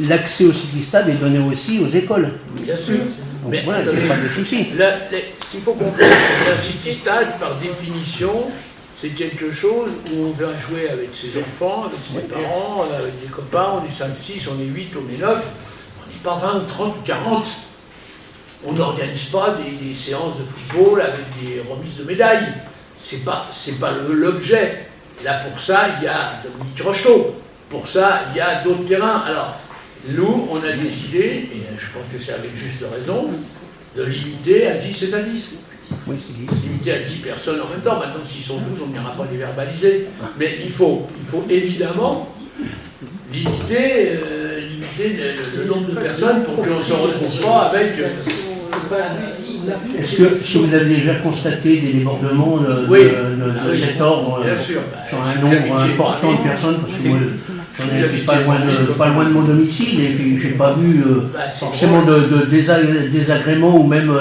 l'accès au city-stade est donné aussi aux écoles. Bien sûr. Donc voilà, il n'y a pas de souci. Il faut comprendre qu'un city-stade, par définition, c'est quelque chose où on vient jouer avec ses enfants, avec ses parents, avec des copains, on est 5, 6, on est 8, on est 9, on n'est pas 20, 30, 40. On n'organise pas des séances de football avec des remises de médailles. C'est pas l'objet. Là, pour ça, il y a Dominique Rocheteau. Pour ça, il y a d'autres terrains. Alors, nous, on a décidé, et je pense que c'est avec juste raison, de limiter à 10 et à 10. Oui, c'est 10. Limiter à 10 personnes en même temps. Maintenant, s'ils sont 12, on n'ira pas les verbaliser. Mais il faut évidemment limiter le nombre de personnes pour qu'on ne se retrouve pas avec... Est-ce que si vous avez déjà constaté des débordemsions de cet ordre sur un nombre important de personnes, parce que moi j'en ai pas loin de mon domicile et je n'ai pas vu forcément de désagréments ou même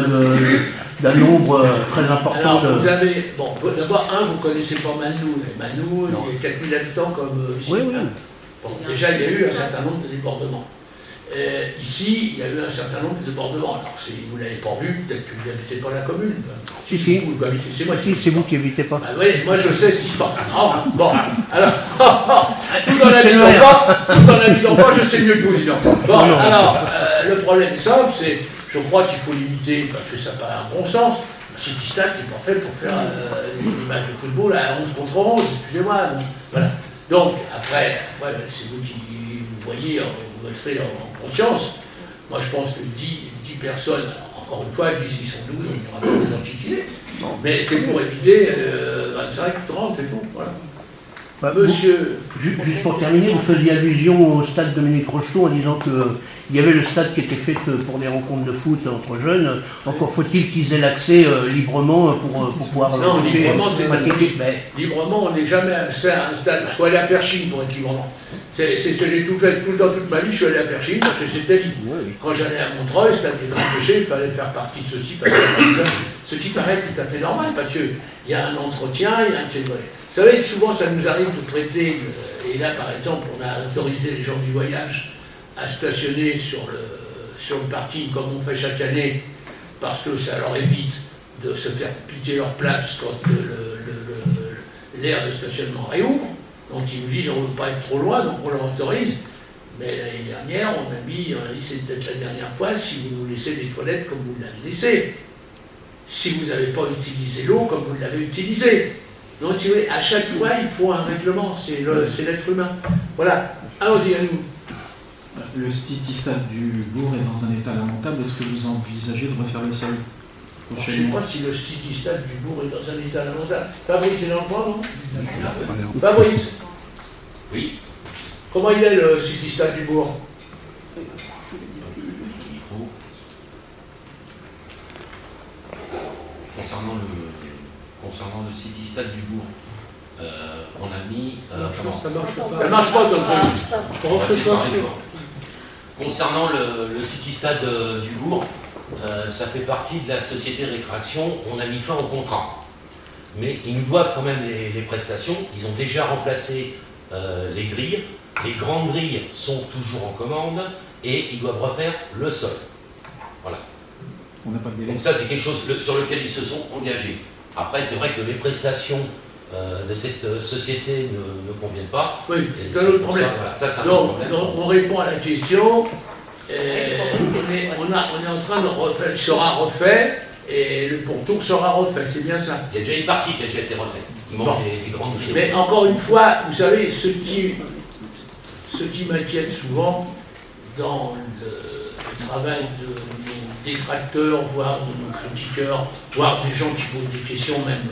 d'un nombre très important de... Vous avez, bon, d'abord, vous ne connaissez pas Malnou. Malnou, il y a 4000 habitants comme ici. Oui, oui. Bon, déjà, il y a eu un certain nombre de débordements. Ici, il y a eu un certain nombre de débordements. Alors, si vous ne l'avez pas vu, peut-être que vous n'habitez pas la commune. Si. Vous habitez, c'est moi. Si, c'est vous qui n'habitez pas. Ah, oui, moi je sais ce qui se passe. Ah, bon, alors, tout en habitant pas, je sais mieux que vous, dis donc. Bon, alors, le problème est simple, c'est, je crois qu'il faut limiter, parce que ça paraît un bon sens. Un city-stade, c'est pas fait pour faire des matchs de football à 11 contre 11, excusez-moi. Voilà. Donc, après, c'est vous qui vous voyez, vous resterez en conscience. Moi, je pense que 10 personnes, encore une fois, ils sont 12, on n'aura pas des antiqués. Mais c'est pour éviter 25, 30 et tout. Voilà. Monsieur. Juste pour terminer, vous faisiez allusion au stade Dominique Rocheteau en disant qu'il y avait le stade qui était fait pour des rencontres de foot entre jeunes. Encore faut-il qu'ils aient l'accès librement pour pouvoir... Non, librement, c'est librement, on n'est jamais à un stade. Il faut aller à Perchine pour être librement. C'est ce que j'ai tout fait dans toute ma vie, je suis allé à Perchine parce que c'était libre. Oui. Quand j'allais à Montreuil, stade des Grands Péchés, il fallait faire partie de ceci, ce qui paraît tout à fait normal parce qu'il y a un entretien, il y a un... Vous savez, souvent ça nous arrive de prêter, et là par exemple on a autorisé les gens du voyage à stationner sur le parking comme on fait chaque année, parce que ça leur évite de se faire piquer leur place quand l'aire de stationnement réouvre. Donc ils nous disent on ne veut pas être trop loin, donc on leur autorise. Mais l'année dernière, on a dit c'est peut-être la dernière fois, si vous nous laissez des toilettes comme vous l'avez laissé. Si vous n'avez pas utilisé l'eau comme vous l'avez utilisée. Donc, si vous voulez, à chaque fois, il faut un règlement, c'est l'être humain. Voilà, allons-y à nous. Le city-stade du Bourg est dans un état lamentable. Est-ce que vous envisagez de refaire le sol Je ne sais pas si le city-stade du Bourg est dans un état lamentable. Fabrice, c'est dans le point, non? Fabrice? Oui. Comment il est le city-stade du Bourg? concernant le City Stade du Bourg. On a mis. Ça marche pas comme ça. Concernant le City Stade du Bourg, ça fait partie de la société de récréation. On a mis fin au contrat. Mais ils nous doivent quand même les prestations. Ils ont déjà remplacé les grilles. Les grandes grilles sont toujours en commande et ils doivent refaire le sol. Voilà. On n'a pas de délai. Donc ça, c'est quelque chose sur lequel ils se sont engagés. Après, c'est vrai que les prestations de cette société ne conviennent pas. Oui, c'est un autre problème. Ça, c'est un donc, autre problème. donc, on répond à la question. On est en train de refaire, il sera refait et le pourtour sera refait, c'est bien ça. Il y a déjà une partie qui a déjà été refaite. Il manque les grandes grilles. Mais encore une fois, vous savez, ce qui m'inquiète souvent dans le travail de nos détracteurs, voire de nos critiqueurs, voire des gens qui posent des questions même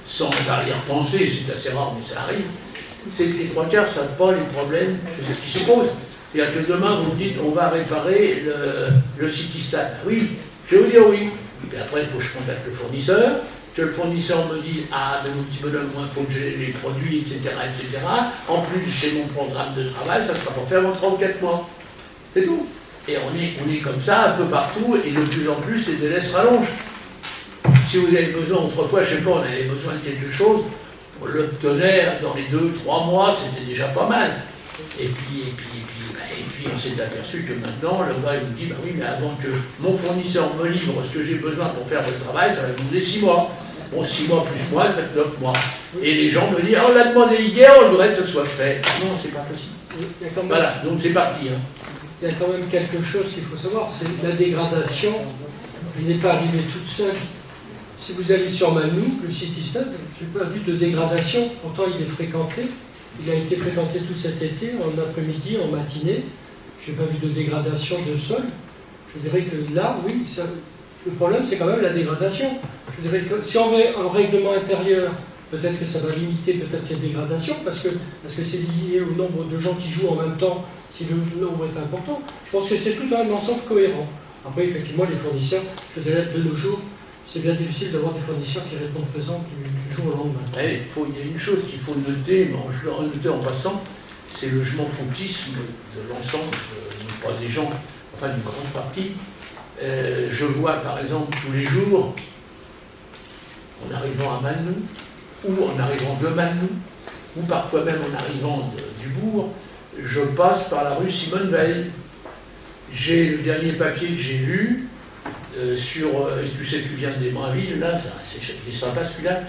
sans arrière-pensée, c'est assez rare mais ça arrive, c'est que les trois quarts ne savent pas les problèmes qui se posent. C'est-à-dire que demain vous me dites on va réparer le City Stade. Oui, je vais vous dire oui. Et après il faut que je contacte le fournisseur, que le fournisseur me dise ah ben mon petit bonhomme, moi il faut que j'ai les produits, etc. En plus j'ai mon programme de travail, ça ne sera pas fait avant 3 ou 4 mois. C'est tout. Et on est comme ça un peu partout et de plus en plus les délais se rallongent. Si vous avez besoin, autrefois, je ne sais pas, on avait besoin de quelque chose, on l'obtenait dans les 2-3 mois, c'était déjà pas mal. Et puis on s'est aperçu que maintenant, le gars il nous dit, bah oui, mais avant que mon fournisseur me livre ce que j'ai besoin pour faire le travail, ça va demander 6 mois. Bon, 6 mois plus moi, ça fait 9 mois. Et les gens me disent, oh, on l'a demandé hier, on voudrait que ce soit fait. Non, c'est pas possible. Voilà, donc c'est parti. Hein. Il y a quand même quelque chose qu'il faut savoir, c'est la dégradation. Elle n'est pas arrivée toute seule. Si vous allez sur Malnou, le City Stade, je n'ai pas vu de dégradation. Pourtant, il est fréquenté. Il a été fréquenté tout cet été, en après-midi, en matinée. Je n'ai pas vu de dégradation de sol. Je dirais que là, oui, le problème, c'est quand même la dégradation. Je dirais que si on met un règlement intérieur, peut-être que ça va limiter peut-être cette dégradation, parce que c'est lié au nombre de gens qui jouent en même temps, si le nombre est important. Je pense que c'est plutôt un ensemble cohérent. Après, effectivement, les fournisseurs, je dirais de nos jours, c'est bien difficile d'avoir des fournisseurs qui répondent présents du jour au lendemain. Il y a une chose qu'il faut noter, mais je l'aurais noté en passant, c'est le je m'en foutisme de l'ensemble, pas des gens, enfin d'une grande partie. Je vois par exemple tous les jours, en arrivant à Malnou, ou en arrivant de Malnou, ou parfois même en arrivant du bourg, je passe par la rue Simone Veil. J'ai le dernier papier que j'ai lu sur, tu sais, tu viens des Brinvilles, là, c'est sympa celui-là.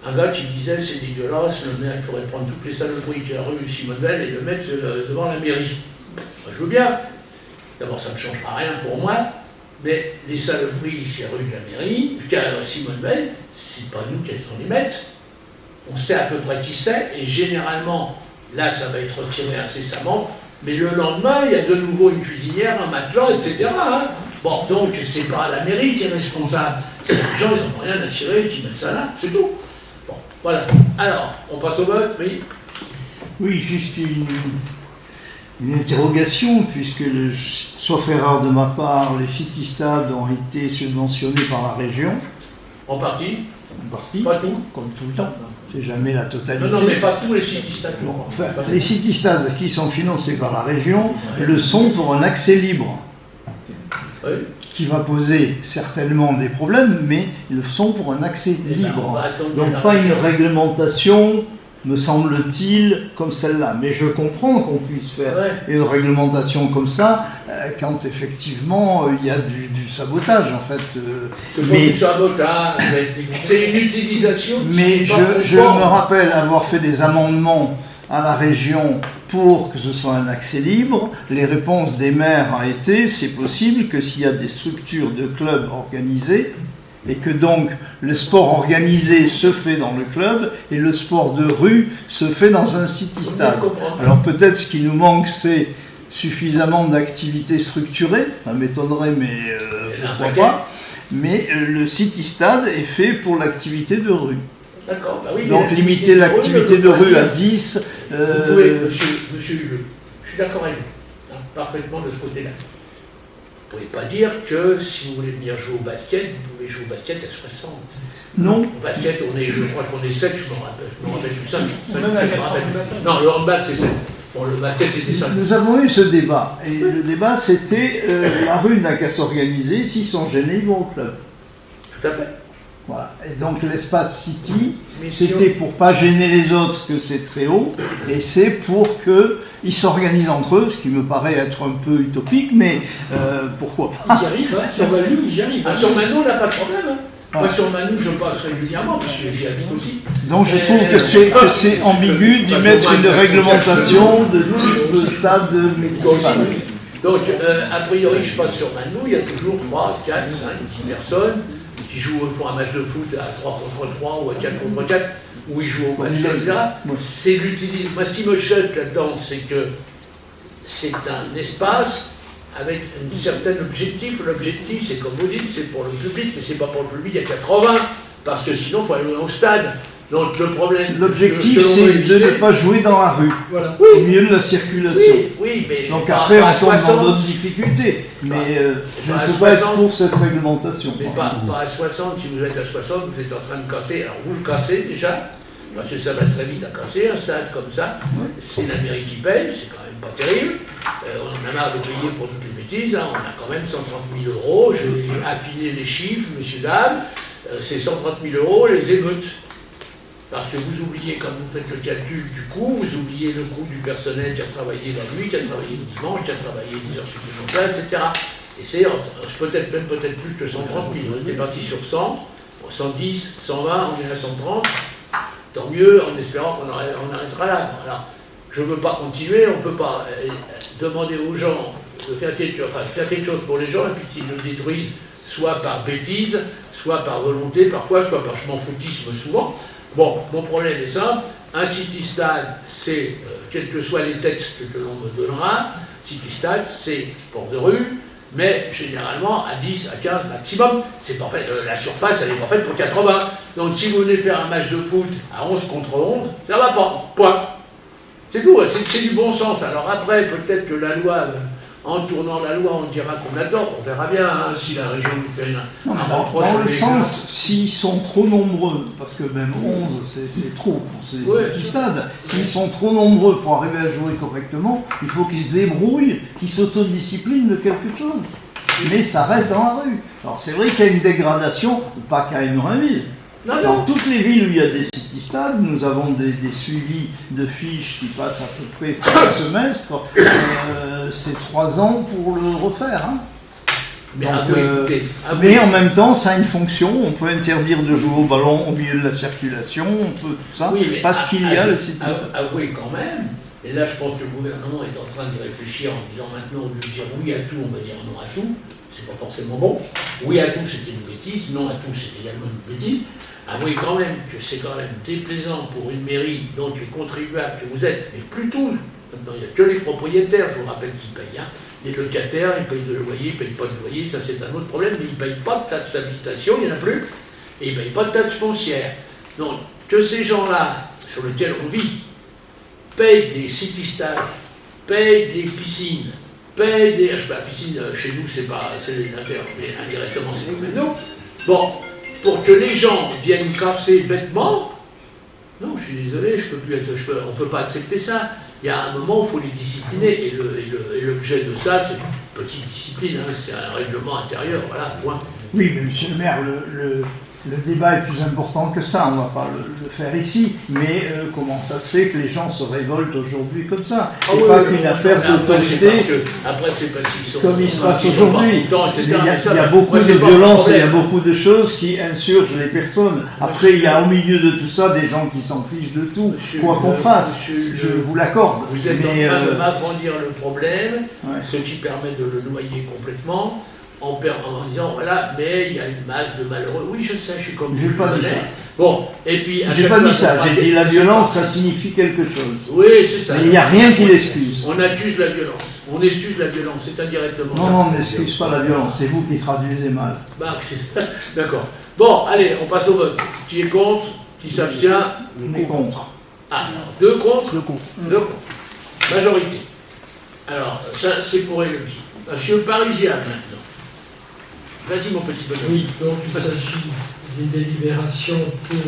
Un gars qui disait c'est dégueulasse, le maire, il faudrait prendre toutes les saloperies qu'il y a à la rue Simone Veil et le mettre devant la mairie. Moi, je veux bien. D'abord, ça ne changera rien pour moi, mais les saloperies qui y a rue de la mairie, qu'à Simone Veil, c'est pas nous qui allons les mettre. On sait à peu près qui c'est, et généralement, là, ça va être retiré incessamment, mais le lendemain, il y a de nouveau une cuisinière, un matelas, etc. Hein. Bon, donc, c'est pas la mairie qui est responsable. C'est les gens, ils n'ont rien à cirer, qui mettent ça là, c'est tout. Bon, voilà. Alors, on passe au vote, oui. Oui, juste une interrogation, puisque, sauf erreur de ma part, les City Stades ont été subventionnés par la région. En partie. En partie. Pas tout. Comme tout le temps. C'est jamais la totalité. Non, mais pas tous les City Stades. Bon, enfin, les City Stades qui sont financés par la région le sont pour un accès libre. Oui. Qui va poser certainement des problèmes, mais ils le sont pour un accès libre. Donc pas une réglementation, me semble-t-il, comme celle-là. Mais je comprends qu'on puisse faire une réglementation comme ça quand effectivement il y a du sabotage en fait. C'est pas du sabotage, c'est une utilisation. Mais je me rappelle avoir fait des amendements à la région pour que ce soit un accès libre. Les réponses des maires ont été c'est possible que s'il y a des structures de clubs organisées et que donc le sport organisé se fait dans le club et le sport de rue se fait dans un City Stade. Alors peut-être ce qui nous manque c'est suffisamment d'activités structurées, ça m'étonnerait mais pourquoi pas, mais le City Stade est fait pour l'activité de rue. D'accord, bah oui, donc limiter l'activité de rue à 10. Vous pouvez, monsieur Hulot, je suis d'accord avec vous, hein, parfaitement de ce côté-là. Vous ne pouvez pas dire que si vous voulez venir jouer au basket, vous pouvez jouer au basket à 60. Non. Au basket, je crois qu'on est 7, je me rappelle plus 5. Non, le handball, c'est 7. Bon, le basket était 5. Nous avons eu ce débat. Et le débat, c'était la rue n'a qu'à s'organiser. S'ils sont gênés, ils vont au club. Tout à fait. Voilà. Et donc l'espace City, c'était pour pas gêner les autres que c'est très haut, et c'est pour qu'ils s'organisent entre eux, ce qui me paraît être un peu utopique, mais pourquoi pas. Ils y arrivent, hein. Sur Manou, ils y arrivent. Sur Manou, on n'a pas de problème. Hein. Moi, sur Manou, je passe régulièrement, parce que j'y habite aussi. Donc je trouve que c'est ambigu d'y mettre une réglementation de type stade municipal. Donc, a priori, je passe sur Manou, il y a toujours 3, 4, 5, 10 personnes qui font un match de foot à 3 contre 3 ou à 4 contre 4, où ils jouent au basket, etc. C'est l'utilisation. Moi, ce qui me choque là-dedans, c'est que c'est un espace avec un certain objectif. L'objectif, c'est comme vous dites, c'est pour le public, mais c'est pas pour le public à 80, parce que sinon, il faut aller au stade. Donc le problème. L'objectif, c'est de ne pas jouer dans la rue, voilà. Au milieu de la circulation. Oui, mais donc après, on tombe dans d'autres difficultés. Mais je ne peux pas être pour cette réglementation. Mais pas à 60, si vous êtes à 60, vous êtes en train de casser. Alors vous le cassez déjà, parce que ça va très vite à casser, un stade comme ça. C'est la mairie qui paye, c'est quand même pas terrible. On en a marre de payer pour toutes les bêtises, hein. On a quand même 130 000 €. J'ai affiné les chiffres, messieurs, dames. C'est 130 000 € les émeutes. Parce que vous oubliez, quand vous faites le calcul du coût, vous oubliez le coût du personnel qui a travaillé la nuit, qui a travaillé le dimanche, qui a travaillé 10 heures supplémentaires, etc. Et c'est peut-être plus que 130 000. On était parti sur 100, 110, 120, on est à 130. Tant mieux, en espérant qu'on arrêtera là. Alors, je ne veux pas continuer, on ne peut pas demander aux gens de faire quelque chose pour les gens, et puis s'ils le détruisent, soit par bêtise, soit par volonté, parfois, soit par je m'en foutisme souvent. Bon, mon problème est simple, un city stade, c'est, quels que soient les textes que l'on me donnera, city stade, c'est sport de rue, mais généralement à 10, à 15 maximum, c'est pas fait, la surface, elle est pas faite pour 80. Donc si vous venez faire un match de foot à 11 contre 11, ça va pas, point. C'est tout, c'est du bon sens. Alors après, peut-être que la loi, en tournant la loi, on dira qu'on a tort, on verra bien hein, si la région nous fait un reproche. Dans le sens, s'ils sont trop nombreux, parce que même 11, c'est trop pour ces petits stades, s'ils sont trop nombreux pour arriver à jouer correctement, il faut qu'ils se débrouillent, qu'ils s'autodisciplinent de quelque chose. Mais ça reste dans la rue. Alors c'est vrai qu'il y a une dégradation, pas qu'à Émerainville. Dans toutes les villes où il y a des city-stades, nous avons des suivis de fiches qui passent à peu près par semestre. C'est 3 ans pour le refaire. Hein. Mais en même temps, ça a une fonction. On peut interdire de jouer au ballon au milieu de la circulation, on peut tout ça, parce qu'il y a le city-stade. Avouez quand même, et là je pense que le gouvernement est en train d'y réfléchir en disant maintenant, au lieu de dire oui à tout, on va dire non à tout. C'est pas forcément bon. Oui à tout, c'était une bêtise. Non à tout, c'est également une bêtise. Avouez quand même que c'est quand même déplaisant pour une mairie dont les contribuables que vous êtes, mais plutôt, maintenant il n'y a que les propriétaires, je vous rappelle qu'ils payent. Hein. Les locataires, ils payent de loyer, ils ne payent pas de loyer, ça c'est un autre problème, mais ils ne payent pas de taxes d'habitation, il n'y en a plus, et ils ne payent pas de taxes foncières. Donc, que ces gens-là, sur lesquels on vit, payent des city-stades, payent des piscines, payent des... La piscine, chez nous, c'est l'intérieur, mais indirectement, c'est nous, mais nous. Bon, pour que les gens viennent casser bêtement, non, je suis désolé, on ne peut pas accepter ça. Il y a un moment où il faut les discipliner, et l'objet de ça, c'est une petite discipline, hein, c'est un règlement intérieur, voilà, point. Oui, mais monsieur le maire, le débat est plus important que ça, on ne va pas le faire ici, mais comment ça se fait que les gens se révoltent aujourd'hui comme ça? C'est pas qu'une affaire d'autorité, après c'est parce qu'ils sont... Comme il se passe aujourd'hui. Il y a beaucoup de violence et il y a beaucoup de choses qui insurgent les personnes. Après, il y a au milieu de tout ça des gens qui s'en fichent de tout, quoi qu'on fasse, je vous l'accorde. Vous êtes en train de m'agrandir le problème, ce qui permet de le noyer complètement. En disant, voilà, mais il y a une masse de malheureux. Oui, je sais, je suis comme vous. J'ai pas dit ça. Bon, et puis... J'ai pas dit ça, j'ai dit la violence, ça signifie quelque chose. Oui, c'est ça. Mais il n'y a rien qui l'excuse. On accuse la violence. On excuse la violence, c'est indirectement ça. Non, on n'excuse pas la violence, c'est vous qui traduisez mal. Bah, d'accord. Bon, allez, on passe au vote. Qui est contre? Qui s'abstient? On est contre. Ah, 2 contre? 2 contre. 2 contre. Majorité. Alors, ça, c'est pour Élodie. Monsieur Parisian, maintenant. Vas-y, mon petit bonhomme. Oui, donc il s'agit d'une délibération pour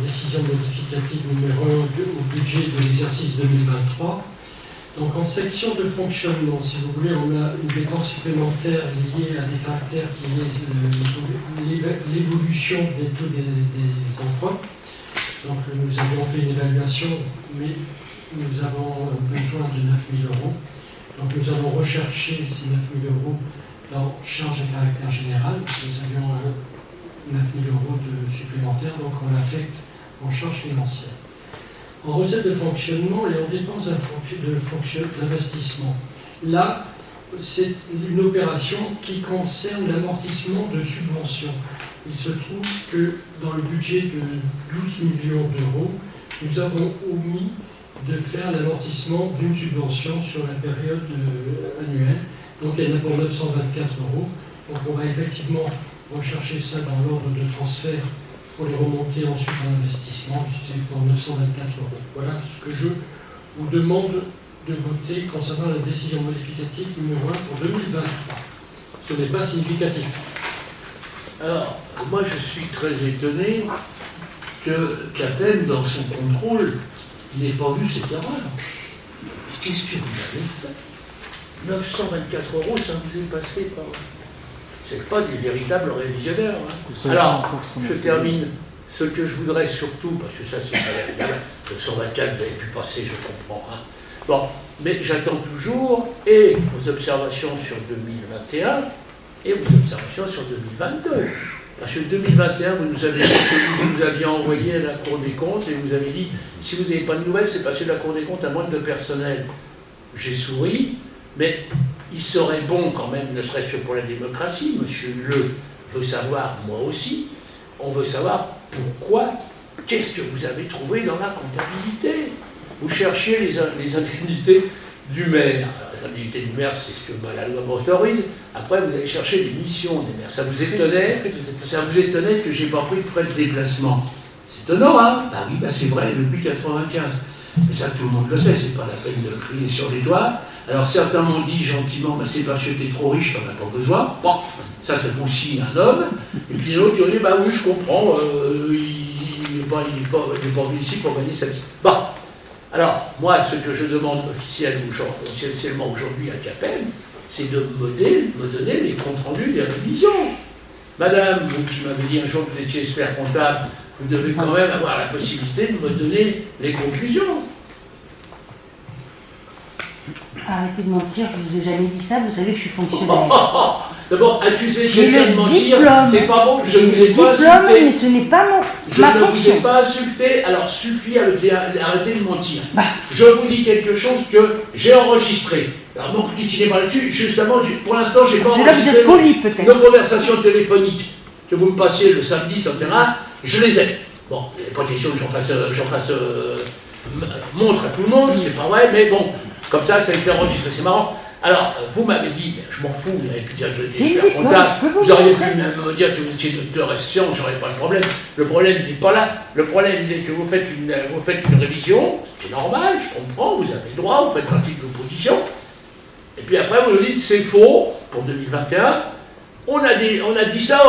décision modificative numéro 1 au budget de l'exercice 2023. Donc en section de fonctionnement, si vous voulez, on a une dépense supplémentaire liée à des caractères qui est l'évolution des taux des emprunts. Donc nous avons fait une évaluation, mais nous avons besoin de 9 000 euros. Donc nous avons recherché ces 9 000 euros dans charge à caractère général. Nous avions 9 000 euros de supplémentaires, donc on l'affecte en charge financière. En recettes de fonctionnement et en dépenses d'investissement. Là, c'est une opération qui concerne l'amortissement de subventions. Il se trouve que dans le budget de 12 millions d'euros, nous avons omis de faire l'amortissement d'une subvention sur la période annuelle. Donc elle est pour 924 euros. Donc on va effectivement rechercher ça dans l'ordre de transfert pour les remonter ensuite en investissement. C'est pour 924 euros. Voilà ce que je vous demande de voter concernant la décision modificative numéro 1 pour 2023. Ce n'est pas significatif. Alors, moi je suis très étonné qu'à peine dans son contrôle, il n'ait pas vu cette erreur. Qu'est-ce que vous avez fait? 924 euros, ça vous est passé par... C'est pas des véritables révisionnaires. Hein. Alors, je termine. Ce que je voudrais surtout, parce que ça c'est pas véritable, 924, vous avez pu passer, je comprends. Hein. Bon, mais j'attends toujours et vos observations sur 2021 et vos observations sur 2022. Parce que 2021, vous nous avez dit que vous nous aviez envoyé à la Cour des comptes et vous avez dit, si vous n'avez pas de nouvelles, c'est parce que la Cour des comptes a moins de personnel. J'ai souri, mais il serait bon quand même, ne serait-ce que pour la démocratie, monsieur Le veut savoir, moi aussi, on veut savoir pourquoi, qu'est-ce que vous avez trouvé dans la comptabilité. Vous cherchiez les indemnités du maire. Alors, les indemnités du maire, c'est ce que la loi m'autorise. Après, vous allez chercher les missions des maires. Ça vous étonnait que je n'ai pas pris de frais de déplacement. C'est étonnant, hein? Bah oui, bah c'est vrai, depuis 1995. Mais ça, tout le monde le sait, c'est pas la peine de crier sur les doigts. Alors certains m'ont dit gentiment, bah, c'est parce que t'es trop riche, t'en as pas besoin. Bon, ça aussi un homme. Et puis l'autre, il dit, bah oui, je comprends, il n'est pas venu ici pour gagner sa vie. Bon, alors, moi, ce que je demande officiellement aujourd'hui à CAPEM, c'est de me donner les comptes rendus des révisions. Madame, vous qui m'avez dit un jour que vous étiez expert comptable, vous devez quand même avoir la possibilité de me donner les conclusions. Arrêtez de mentir, je vous ai jamais dit ça, vous savez que je suis fonctionnaire. D'abord, accuser J'ai quelqu'un de le mentir, diplôme. c'est pas bon, je ne vous ai Le pas diplôme, insulté. mais ce n'est pas ma Je ne vous fonction. ai pas insulté, alors suffit d'arrêter de mentir. Je vous dis quelque chose que j'ai enregistré. Alors donc, n'utilisez pas là-dessus, justement, pour l'instant, j'ai pas C'est là que vous êtes poli, peut-être. nos conversations téléphoniques que vous me passiez le samedi, etc., je les ai. Bon, il n'est pas question que j'en fasse montre à tout le monde, c'est pas vrai, mais bon, comme ça a été enregistré, c'est marrant. Alors, vous m'avez dit, je m'en fous, vous avez pu dire que j'étais expert comptable, vous auriez pu même me dire que vous étiez docteur en sciences, j'aurais pas de problème. Le problème n'est pas là. Le problème, il est que vous faites une révision, c'est normal, je comprends, vous avez le droit, vous faites partie de l'opposition. Et puis après, vous nous dites, c'est faux, pour 2021. On a dit ça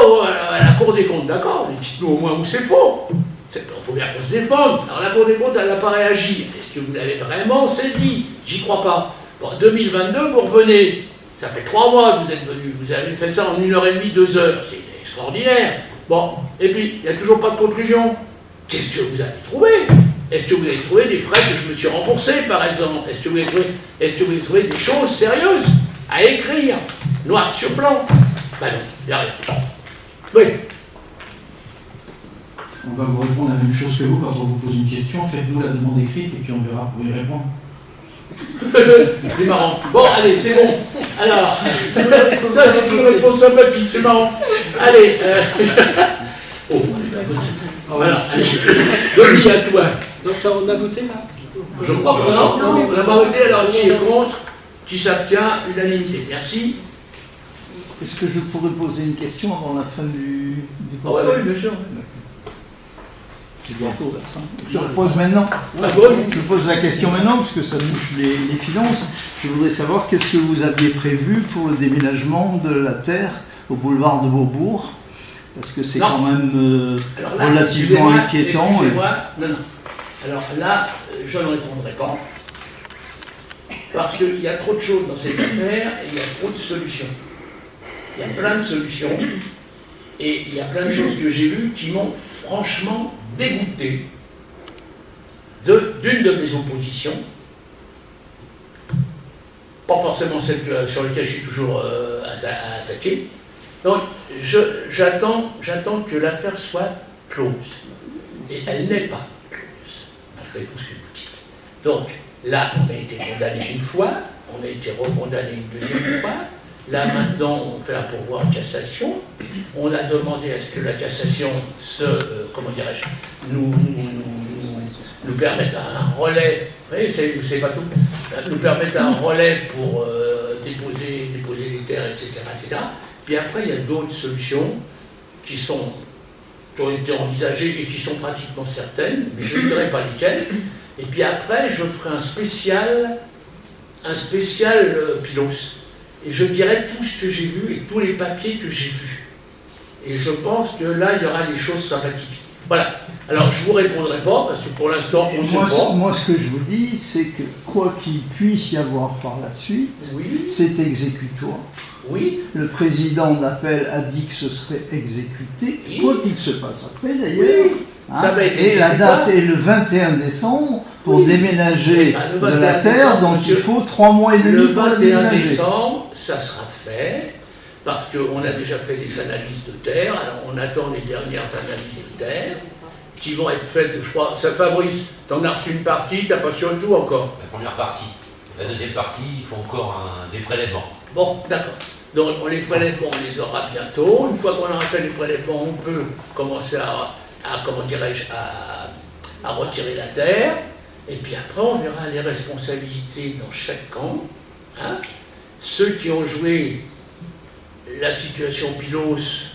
à la Cour des comptes, d'accord, mais dites-nous au moins où c'est faux. Il faut bien qu'on se défende. Alors la Cour des comptes, elle n'a pas réagi. Est-ce que vous l'avez vraiment saisi? J'y crois pas. Bon, 2022, vous revenez. Ça fait 3 mois que vous êtes venu. Vous avez fait ça en 1h30, 2 heures. C'est extraordinaire. Bon, et puis, il n'y a toujours pas de conclusion. Qu'est-ce que vous avez trouvé? Est-ce que vous avez trouvé des frais que je me suis remboursé, par exemple? Est-ce que vous avez trouvé des choses sérieuses à écrire, noir sur blanc? Ben non, il n'y a rien. Oui. On va vous répondre la même chose que vous quand on vous pose une question. Faites-nous la demande écrite et puis on verra pour y répondre. C'est marrant. Bon, allez, c'est bon. Alors, ça, c'est une réponse sympathique, c'est marrant. Allez. Oh, voilà. Denis, à toi. Donc, on a voté là? Je crois que non, on n'a pas voté, alors qui est contre? Qui s'abstient? Unanimité. Merci. Est-ce que je pourrais poser une question avant la fin du Ah oui, bien sûr. C'est bientôt la fin. Je le pose maintenant. Je pose la question maintenant parce que ça touche les finances. Je voudrais savoir qu'est-ce que vous aviez prévu pour le déménagement de la terre au boulevard de Beaubourg, parce que c'est quand même relativement inquiétant. Excusez-moi, non. Alors là, je ne répondrai pas, parce qu'il y a trop de choses dans cette affaire et il y a trop de solutions. Il y a plein de solutions et il y a plein de choses que j'ai vues qui m'ont franchement dégoûté d'une de mes oppositions, pas forcément celle sur laquelle je suis toujours attaqué. Donc j'attends que l'affaire soit close. Et elle n'est pas close, malgré tout ce que vous dites. Donc là, on a été condamné une fois, on a été recondamné une deuxième fois. Là, maintenant, on fait un pourvoi en cassation. On a demandé à ce que la cassation nous permette un relais. Vous voyez, c'est pas tout. Nous permette un relais pour déposer les terres, etc., etc. Puis après, il y a d'autres solutions qui ont été envisagées et qui sont pratiquement certaines, mais je ne dirai pas lesquelles. Et puis après, je ferai un spécial Pylos. Et je dirai tout ce que j'ai vu et tous les papiers que j'ai vus. Et je pense que là, il y aura des choses sympathiques. Voilà. Alors, je ne vous répondrai pas, parce que pour l'instant, on ne sait pas. Moi, ce que je vous dis, c'est que quoi qu'il puisse y avoir par la suite, c'est exécutoire. Oui. Le président d'appel a dit que ce serait exécuté, quoi qu'il se passe après d'ailleurs. Oui. Ça va être et la date est le 21 décembre pour déménager de la terre, donc il faut 3 mois et demi pour la déménager. Le 21 décembre, ça sera fait, parce qu'on a déjà fait des analyses de terre, alors on attend les dernières analyses de terre, qui vont être faites, je crois. Fabrice, t'en as reçu une partie, t'as pas sur tout encore? La première partie. La deuxième partie, il faut encore des prélèvements. Bon, d'accord. Donc les prélèvements, on les aura bientôt. Une fois qu'on aura fait les prélèvements, on peut commencer à retirer la terre. Et puis après, on verra les responsabilités dans chaque camp. Hein. Ceux qui ont joué la situation Pylos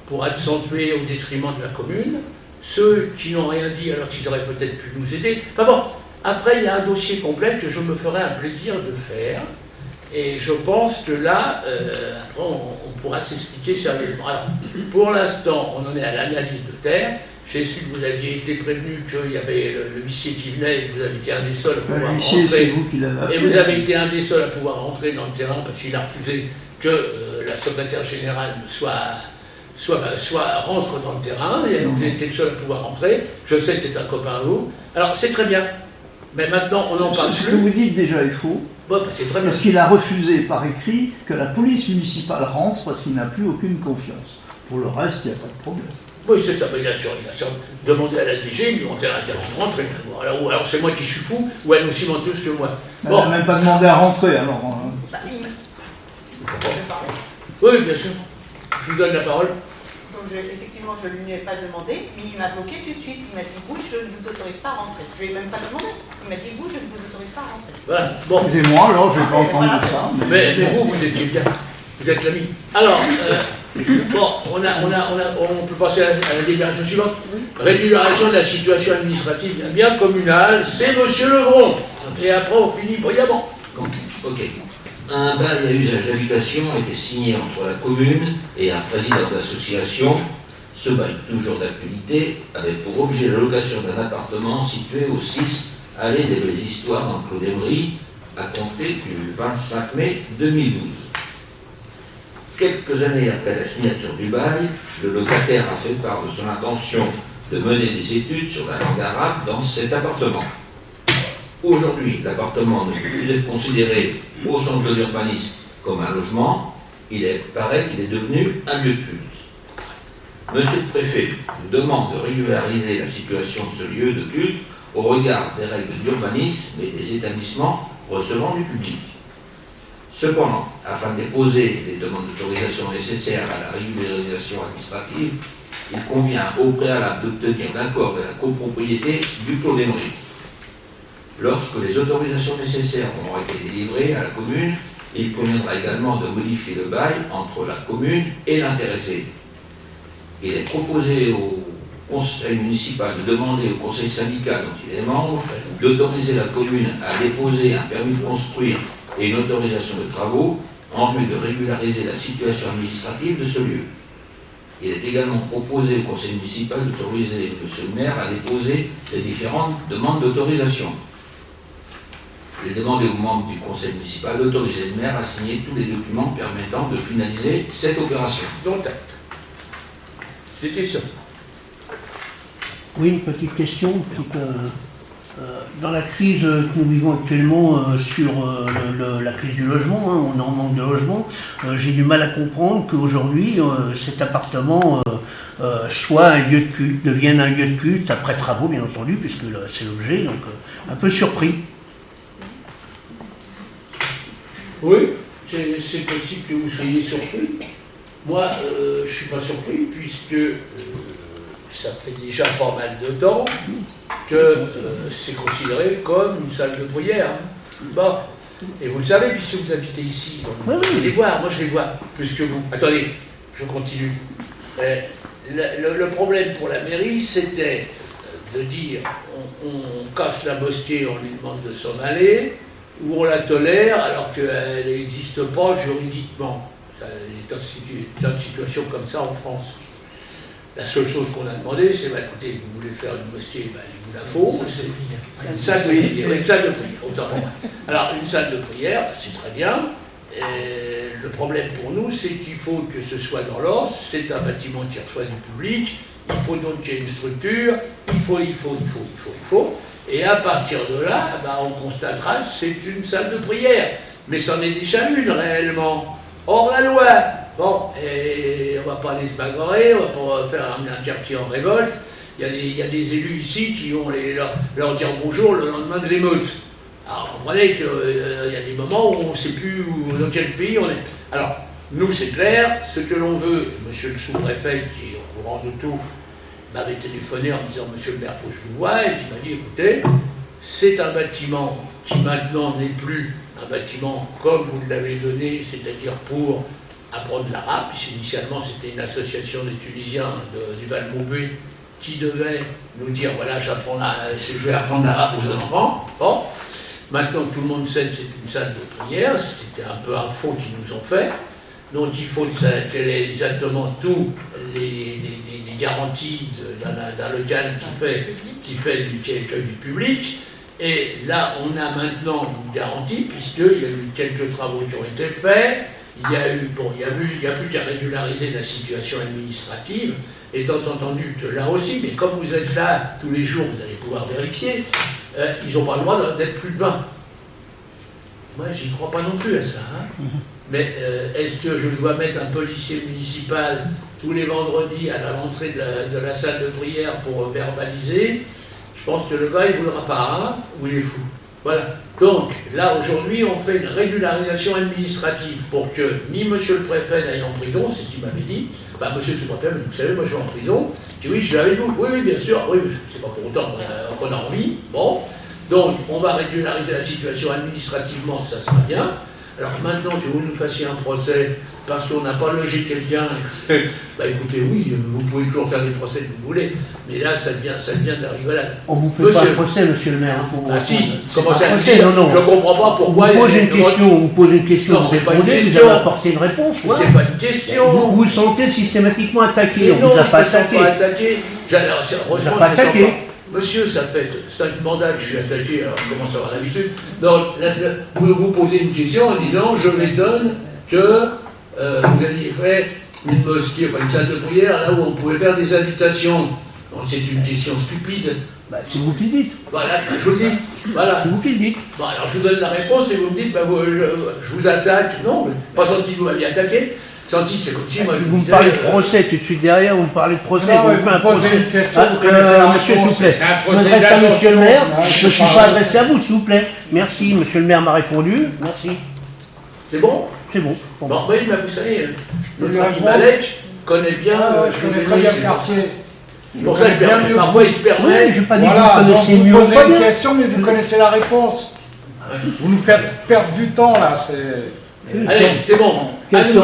pour accentuer au détriment de la commune, ceux qui n'ont rien dit alors qu'ils auraient peut-être pu nous aider. Enfin bon, après, il y a un dossier complet que je me ferai un plaisir de faire. Et je pense que là, après, on pourra s'expliquer sérieusement. Alors, pour l'instant, on en est à l'analyse de terre. J'ai su que vous aviez été prévenu qu'il y avait le huissier qui venait et que vous avez été un des seuls à pouvoir rentrer. C'est vous qui l'avez appelé. Et vous avez été un des seuls à pouvoir rentrer dans le terrain parce qu'il a refusé que la secrétaire générale rentre dans le terrain. Et vous avez été le seul à pouvoir rentrer. Je sais que c'est un copain à vous. Alors, c'est très bien. Mais maintenant, on en parle plus. Ce que vous dites déjà est faux. Bon, c'est très bien. Parce qu'il a refusé par écrit que la police municipale rentre parce qu'il n'a plus aucune confiance. Pour le reste, il n'y a pas de problème. Oui, c'est ça, mais il a demandé à la DG, ils lui ont interdit de rentrer. Alors c'est moi qui suis fou, ou elle est aussi menteuse que moi. Elle n'a même pas demandé à rentrer, alors. Oui, bien sûr. Je vous donne la parole. Donc effectivement, je ne lui ai pas demandé, mais il m'a bloqué tout de suite. Il m'a dit, vous, je ne vous autorise pas à rentrer. Je ne lui ai même pas demandé. Il m'a dit, vous, je ne vous autorise pas à rentrer. Voilà. Bon. Excusez-moi, alors, je n'ai pas entendu ça. Mais vous étiez bien. Vous êtes l'ami. Alors, bon, on peut passer à la délibération suivante. Régulation de la situation administrative d'un bien communal, c'est Monsieur Legron. Et après, on finit brillamment. Ok. Un bail à usage d'habitation a été signé entre la commune et un président d'association. Ce bail, toujours d'actualité, avait pour objet la location d'un appartement situé au 6 allée des Belles Histoires dans Claude Emery, à compter du 25 mai 2012. Quelques années après la signature du bail, le locataire a fait part de son intention de mener des études sur la langue arabe dans cet appartement. Aujourd'hui, l'appartement ne peut plus être considéré au centre de l'urbanisme comme un logement. Il paraît qu'il est devenu un lieu de culte. Monsieur le préfet nous demande de régulariser la situation de ce lieu de culte au regard des règles d'urbanisme et des établissements recevant du public. Cependant, afin de déposer les demandes d'autorisation nécessaires à la régularisation administrative, il convient au préalable d'obtenir l'accord de la copropriété du Clos d'Emery. Lorsque les autorisations nécessaires auront été délivrées à la commune, il conviendra également de modifier le bail entre la commune et l'intéressé. Il est proposé aux conseil municipal de demander au conseil syndical dont il est membre d'autoriser la commune à déposer un permis de construire et une autorisation de travaux en vue de régulariser la situation administrative de ce lieu. Il est également proposé au conseil municipal d'autoriser M. le maire à déposer les différentes demandes d'autorisation. Il est demandé aux membres du conseil municipal d'autoriser le maire à signer tous les documents permettant de finaliser cette opération. Donc, des questions? Oui, une petite question. Dans la crise que nous vivons actuellement sur la crise du logement, on est en manque de logement, j'ai du mal à comprendre qu'aujourd'hui cet appartement soit un lieu de culte, devienne un lieu de culte après travaux bien entendu, puisque c'est l'objet, donc un peu surpris. Oui, c'est possible que vous soyez surpris. Moi, je ne suis pas surpris, puisque ça fait déjà pas mal de temps que c'est considéré comme une salle de prière. Bon, et vous le savez, puisque vous habitez ici, donc vous pouvez les voir, moi je les vois plus que vous. Attendez, je continue. Le problème pour la mairie, c'était de dire on casse la mosquée, on lui demande de s'en aller, ou on la tolère alors qu'elle n'existe pas juridiquement. Il y a tant de situations comme ça en France. La seule chose qu'on a demandé, c'est, écoutez, vous voulez faire une mosquée, il vous la faut. Une salle de prière, autant pour moi. Alors, une salle de prière, c'est très bien. Et le problème pour nous, c'est qu'il faut que ce soit dans l'ordre. C'est un bâtiment qui reçoit du public. Il faut donc qu'il y ait une structure. Il faut. Et à partir de là, on constatera que c'est une salle de prière. Mais c'en est déjà une, réellement. Hors la loi. Bon, et on ne va pas aller se bagarrer, on va pas faire un quartier en révolte. Il y a des élus ici qui vont leur dire bonjour le lendemain de l'émeute. Alors, vous comprenez qu'il y a des moments où on ne sait plus dans quel pays on est. Alors, nous, c'est clair, ce que l'on veut, monsieur le sous-préfet, qui est au courant de tout, m'avait téléphoné en me disant, monsieur le maire, il faut que je vous voie, et puis il m'a dit, écoutez, c'est un bâtiment qui maintenant n'est plus un bâtiment comme vous l'avez donné, c'est-à-dire pour apprendre l'arabe, puisqu'initialement c'était une association des Tunisiens du Val-Maubé qui devait nous dire, voilà, je vais apprendre l'arabe aux enfants. Bon, maintenant que tout le monde sait que c'est une salle de prière, c'était un peu un faux qu'ils nous ont fait, donc il faut qu'elle ait exactement tous les garanties d'un local qui accueille du public. Et là, on a maintenant une garantie, puisqu'il y a eu quelques travaux qui ont été faits. Il y a plus qu'à régulariser la situation administrative, étant entendu que là aussi, mais comme vous êtes là tous les jours, vous allez pouvoir vérifier, ils n'ont pas le droit d'être plus de 20. Moi, j'y crois pas non plus à ça. Mais est-ce que je dois mettre un policier municipal tous les vendredis à l'entrée de la salle de prière pour verbaliser? Je pense que le gars, il ne voudra pas, ou il est fou. Voilà. Donc, là, aujourd'hui, on fait une régularisation administrative pour que ni monsieur le préfet n'aille en prison, c'est ce qu'il m'avait dit. Monsieur le sous-préfet, vous savez, moi je suis en prison. Je dis oui, je suis avec vous. Oui, bien sûr. Oui, mais c'est pas pour autant qu'on a envie. Bon. Donc, on va régulariser la situation administrativement, ça sera bien. Alors maintenant que vous nous fassiez un procès parce qu'on n'a pas logé quelqu'un, écoutez, oui, vous pouvez toujours faire des procès que vous voulez, mais là, ça devient de la rigolade. On vous fait pas un procès, monsieur le maire. Si, comment ça se fait? Non. Je ne comprends pas pourquoi... On vous pose une question, non, vous c'est pas une répondez, question. vous avez apporté une réponse. Ouais. C'est pas une question. Vous vous sentez systématiquement attaqué, mais on ne vous a pas attaqué. Pas attaqué. On ne vous a pas attaqué. Monsieur, ça fait 5 mandats que je suis attaqué, alors je commence à avoir l'habitude. Donc, vous posez une question en disant, je m'étonne que vous aviez fait une mosquée, enfin une salle de prière, là où on pouvait faire des habitations. Donc c'est une question stupide. C'est vous qui le dites. Voilà, je vous le dis. Voilà. C'est vous qui le dites. Bon, alors je vous donne la réponse et vous me dites, je vous attaque. Non, pas senti que vous m'aviez attaqué. Senti, c'est comme si moi je vous me parlez de procès tout de suite derrière, vous me parlez de procès. Non, vous posez une question, vous connaissez la monsieur, s'il vous plaît. Je m'adresse à monsieur le maire. Je ne suis pas adressé à vous, s'il vous plaît. Merci, monsieur le maire m'a répondu. Merci. C'est bon? C'est bon. Bon, oui, vous savez, notre ami Malek connaît bien. Je connais très bien le quartier. Pour ça, parfois il se permet. Oui, je n'ai pas dit que vous connaissez mieux. Vous posez une question, mais vous connaissez la réponse. Vous nous faites perdre du temps, là. Allez, c'est bon. Quel temps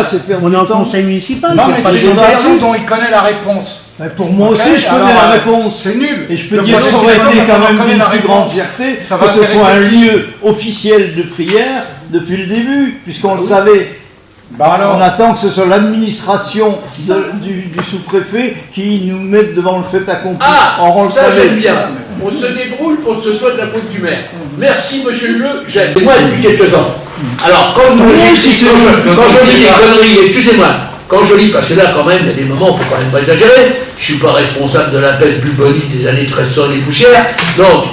c'est perdu. On est en conseil municipal. Non, mais c'est une question dont il connaît la réponse. Pour moi aussi, je connais la réponse. C'est nul. Et je peux dire que ça aurait été quand même une plus grande fierté que ce soit un lieu officiel de prière depuis le début, puisqu'on le savait. On attend que ce soit l'administration du sous-préfet qui nous mette devant le fait accompli. Ah, or, on le ça savait. j'aime bien. On se débrouille pour que ce soit de la faute du maire. Merci monsieur Le, j'aime. Moi depuis quelques ans. Alors, quand je lis des conneries, excusez-moi, quand je lis, parce que là quand même, il y a des moments, il ne faut quand même pas exagérer, je ne suis pas responsable de la peste bubonique des années 1300 et des poussières, donc,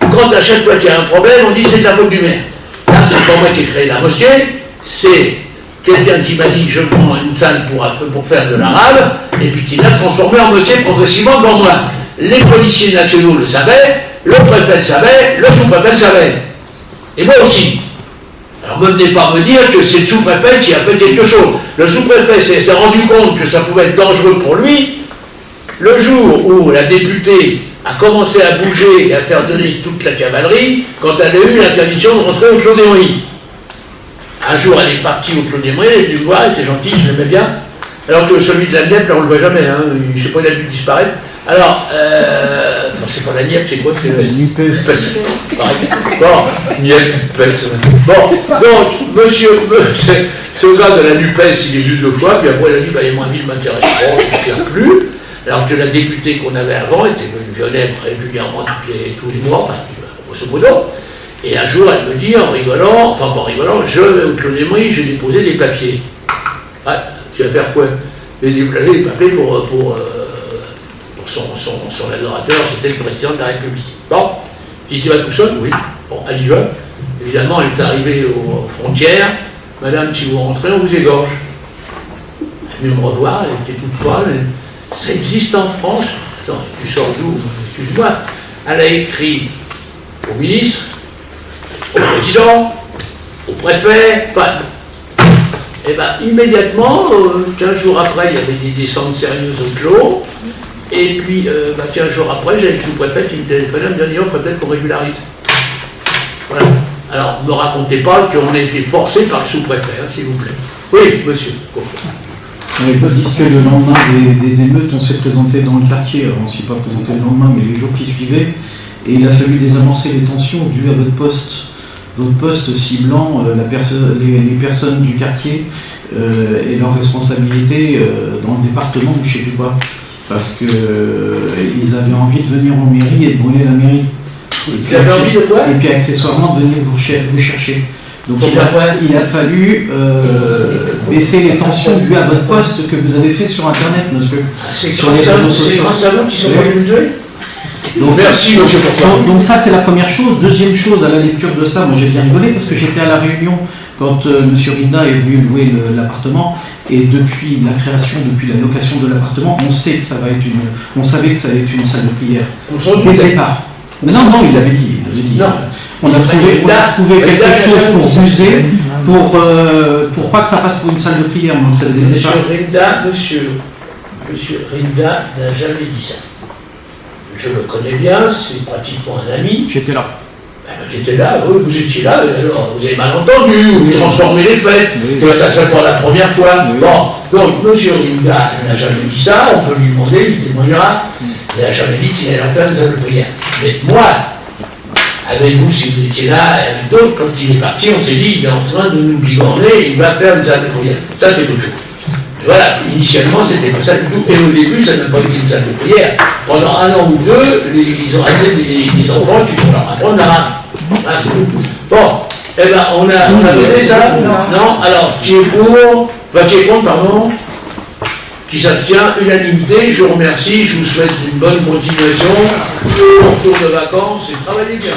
quand à chaque fois qu'il y a un problème, on dit c'est de la faute du maire. Là, c'est pas moi qui ai créé la mosquée, c'est quelqu'un qui m'a dit je prends une salle pour faire de l'arabe, et puis qui l'a transformé en mosquée progressivement devant moi. Les policiers nationaux le savaient, le préfet le savait, le sous-préfet le savait. Et moi aussi. Alors ne venez pas me dire que c'est le sous-préfet qui a fait quelque chose. Le sous-préfet s'est rendu compte que ça pouvait être dangereux pour lui. Le jour où la députée a commencé à bouger et à faire donner toute la cavalerie, quand elle a eu l'interdiction de rentrer au Clos des Morilles. Un jour, elle est partie au Clos des Morilles, elle est venue me voir, elle était gentille, je l'aimais bien. Alors que celui de la Nièvre, là, on ne le voit jamais, hein. Je ne sais pas, il a dû disparaître. Alors, non, c'est pas la Nièvre, c'est quoi? C'est la Nupes. Pareil. Bon, Nièvre, Nupes. Bon, donc, monsieur, ce gars de la Nupes, il est venu 2 fois, puis après, il a dit, les moins villes m'intéressent pas, je ne viens plus. Alors que la députée qu'on avait avant était venue régulièrement tous les mois, parce que, grosso modo. Et un jour, elle me dit, en rigolant, enfin, pas en rigolant, je vais au Clos des Morilles, j'ai déposé des papiers. Ah, tu vas faire quoi? J'ai déposé des papiers pour son adorateur, c'était le président de la République. Bon, il dit, tu vas tout seul? Oui. Bon, elle y va. Évidemment, elle est arrivée aux frontières. Madame, si vous rentrez, on vous égorge. Elle est venue me revoir, elle était toute pâle. Ça existe en France? Attends, tu sors d'où? Excuse-moi. Elle a écrit au ministre, au président, au préfet, et bien immédiatement, 15 jours après, il y avait des descentes sérieuses au clos. Et puis, 15 jours après, j'avais le sous-préfet qui me téléphonait, me disait, il faudrait peut-être qu'on régularise. Voilà. Alors, ne me racontez pas qu'on a été forcé par le sous-préfet, hein, s'il vous plaît. Oui, monsieur. On n'est pas dit que le lendemain des émeutes, on s'est présenté dans le quartier. Alors, on ne s'est pas présenté le lendemain, mais les jours qui suivaient. Et il a fallu désamorcer les tensions dues à votre poste ciblant les personnes du quartier et leurs responsabilités dans le département ou je ne sais plus quoi. Parce qu'ils avaient envie de venir en mairie et de brûler la mairie. Ils avaient envie de quoi? Et puis accessoirement de venir vous chercher. Donc il a fallu baisser les tensions dues à votre poste que vous avez fait sur Internet, monsieur. C'est grâce à vous qui sont venus me tuer. Donc, merci, monsieur. Donc ça, c'est la première chose. Deuxième chose, à la lecture de ça, moi j'ai bien rigolé parce que j'étais à la réunion quand monsieur Rinda est venu louer l'appartement, et depuis la création, depuis la location de l'appartement, on savait que ça allait être une salle de prière. Dès le départ. Mais non, il avait dit. Non. On a trouvé quelque chose pour user, pour pas que ça passe pour une salle de prière. Donc ça dès le départ. Monsieur Rinda n'a jamais dit ça. Je le connais bien, c'est pratiquement un ami. J'étais là. J'étais là, vous étiez là, alors vous avez mal entendu, vous transformez les faits, ça serait pour la première fois. Bon, donc M. Rinda n'a jamais dit ça, on peut lui demander, il témoignera, il n'a jamais dit qu'il allait faire une salle de prière. Mais moi, avec vous, si vous étiez là, et avec d'autres, quand il est parti, on s'est dit, il est en train de nous bigorner, il va faire une salle de prière. Ça, c'est autre chose. Voilà, initialement, c'était pas ça du tout. Et au début, ça n'a pas été une salle de prière. Pendant 1 an ou 2, ils ont ramené des enfants qui vont leur apprendre l'arabe. Ah, c'est tout. Bon, eh bien, on a donné ça? Non. Alors, qui est pour? Enfin, qui est contre, pardon? Qui s'abstient? Unanimité. Je vous remercie. Je vous souhaite une bonne continuation. Bon retour de vacances et travaillez bien.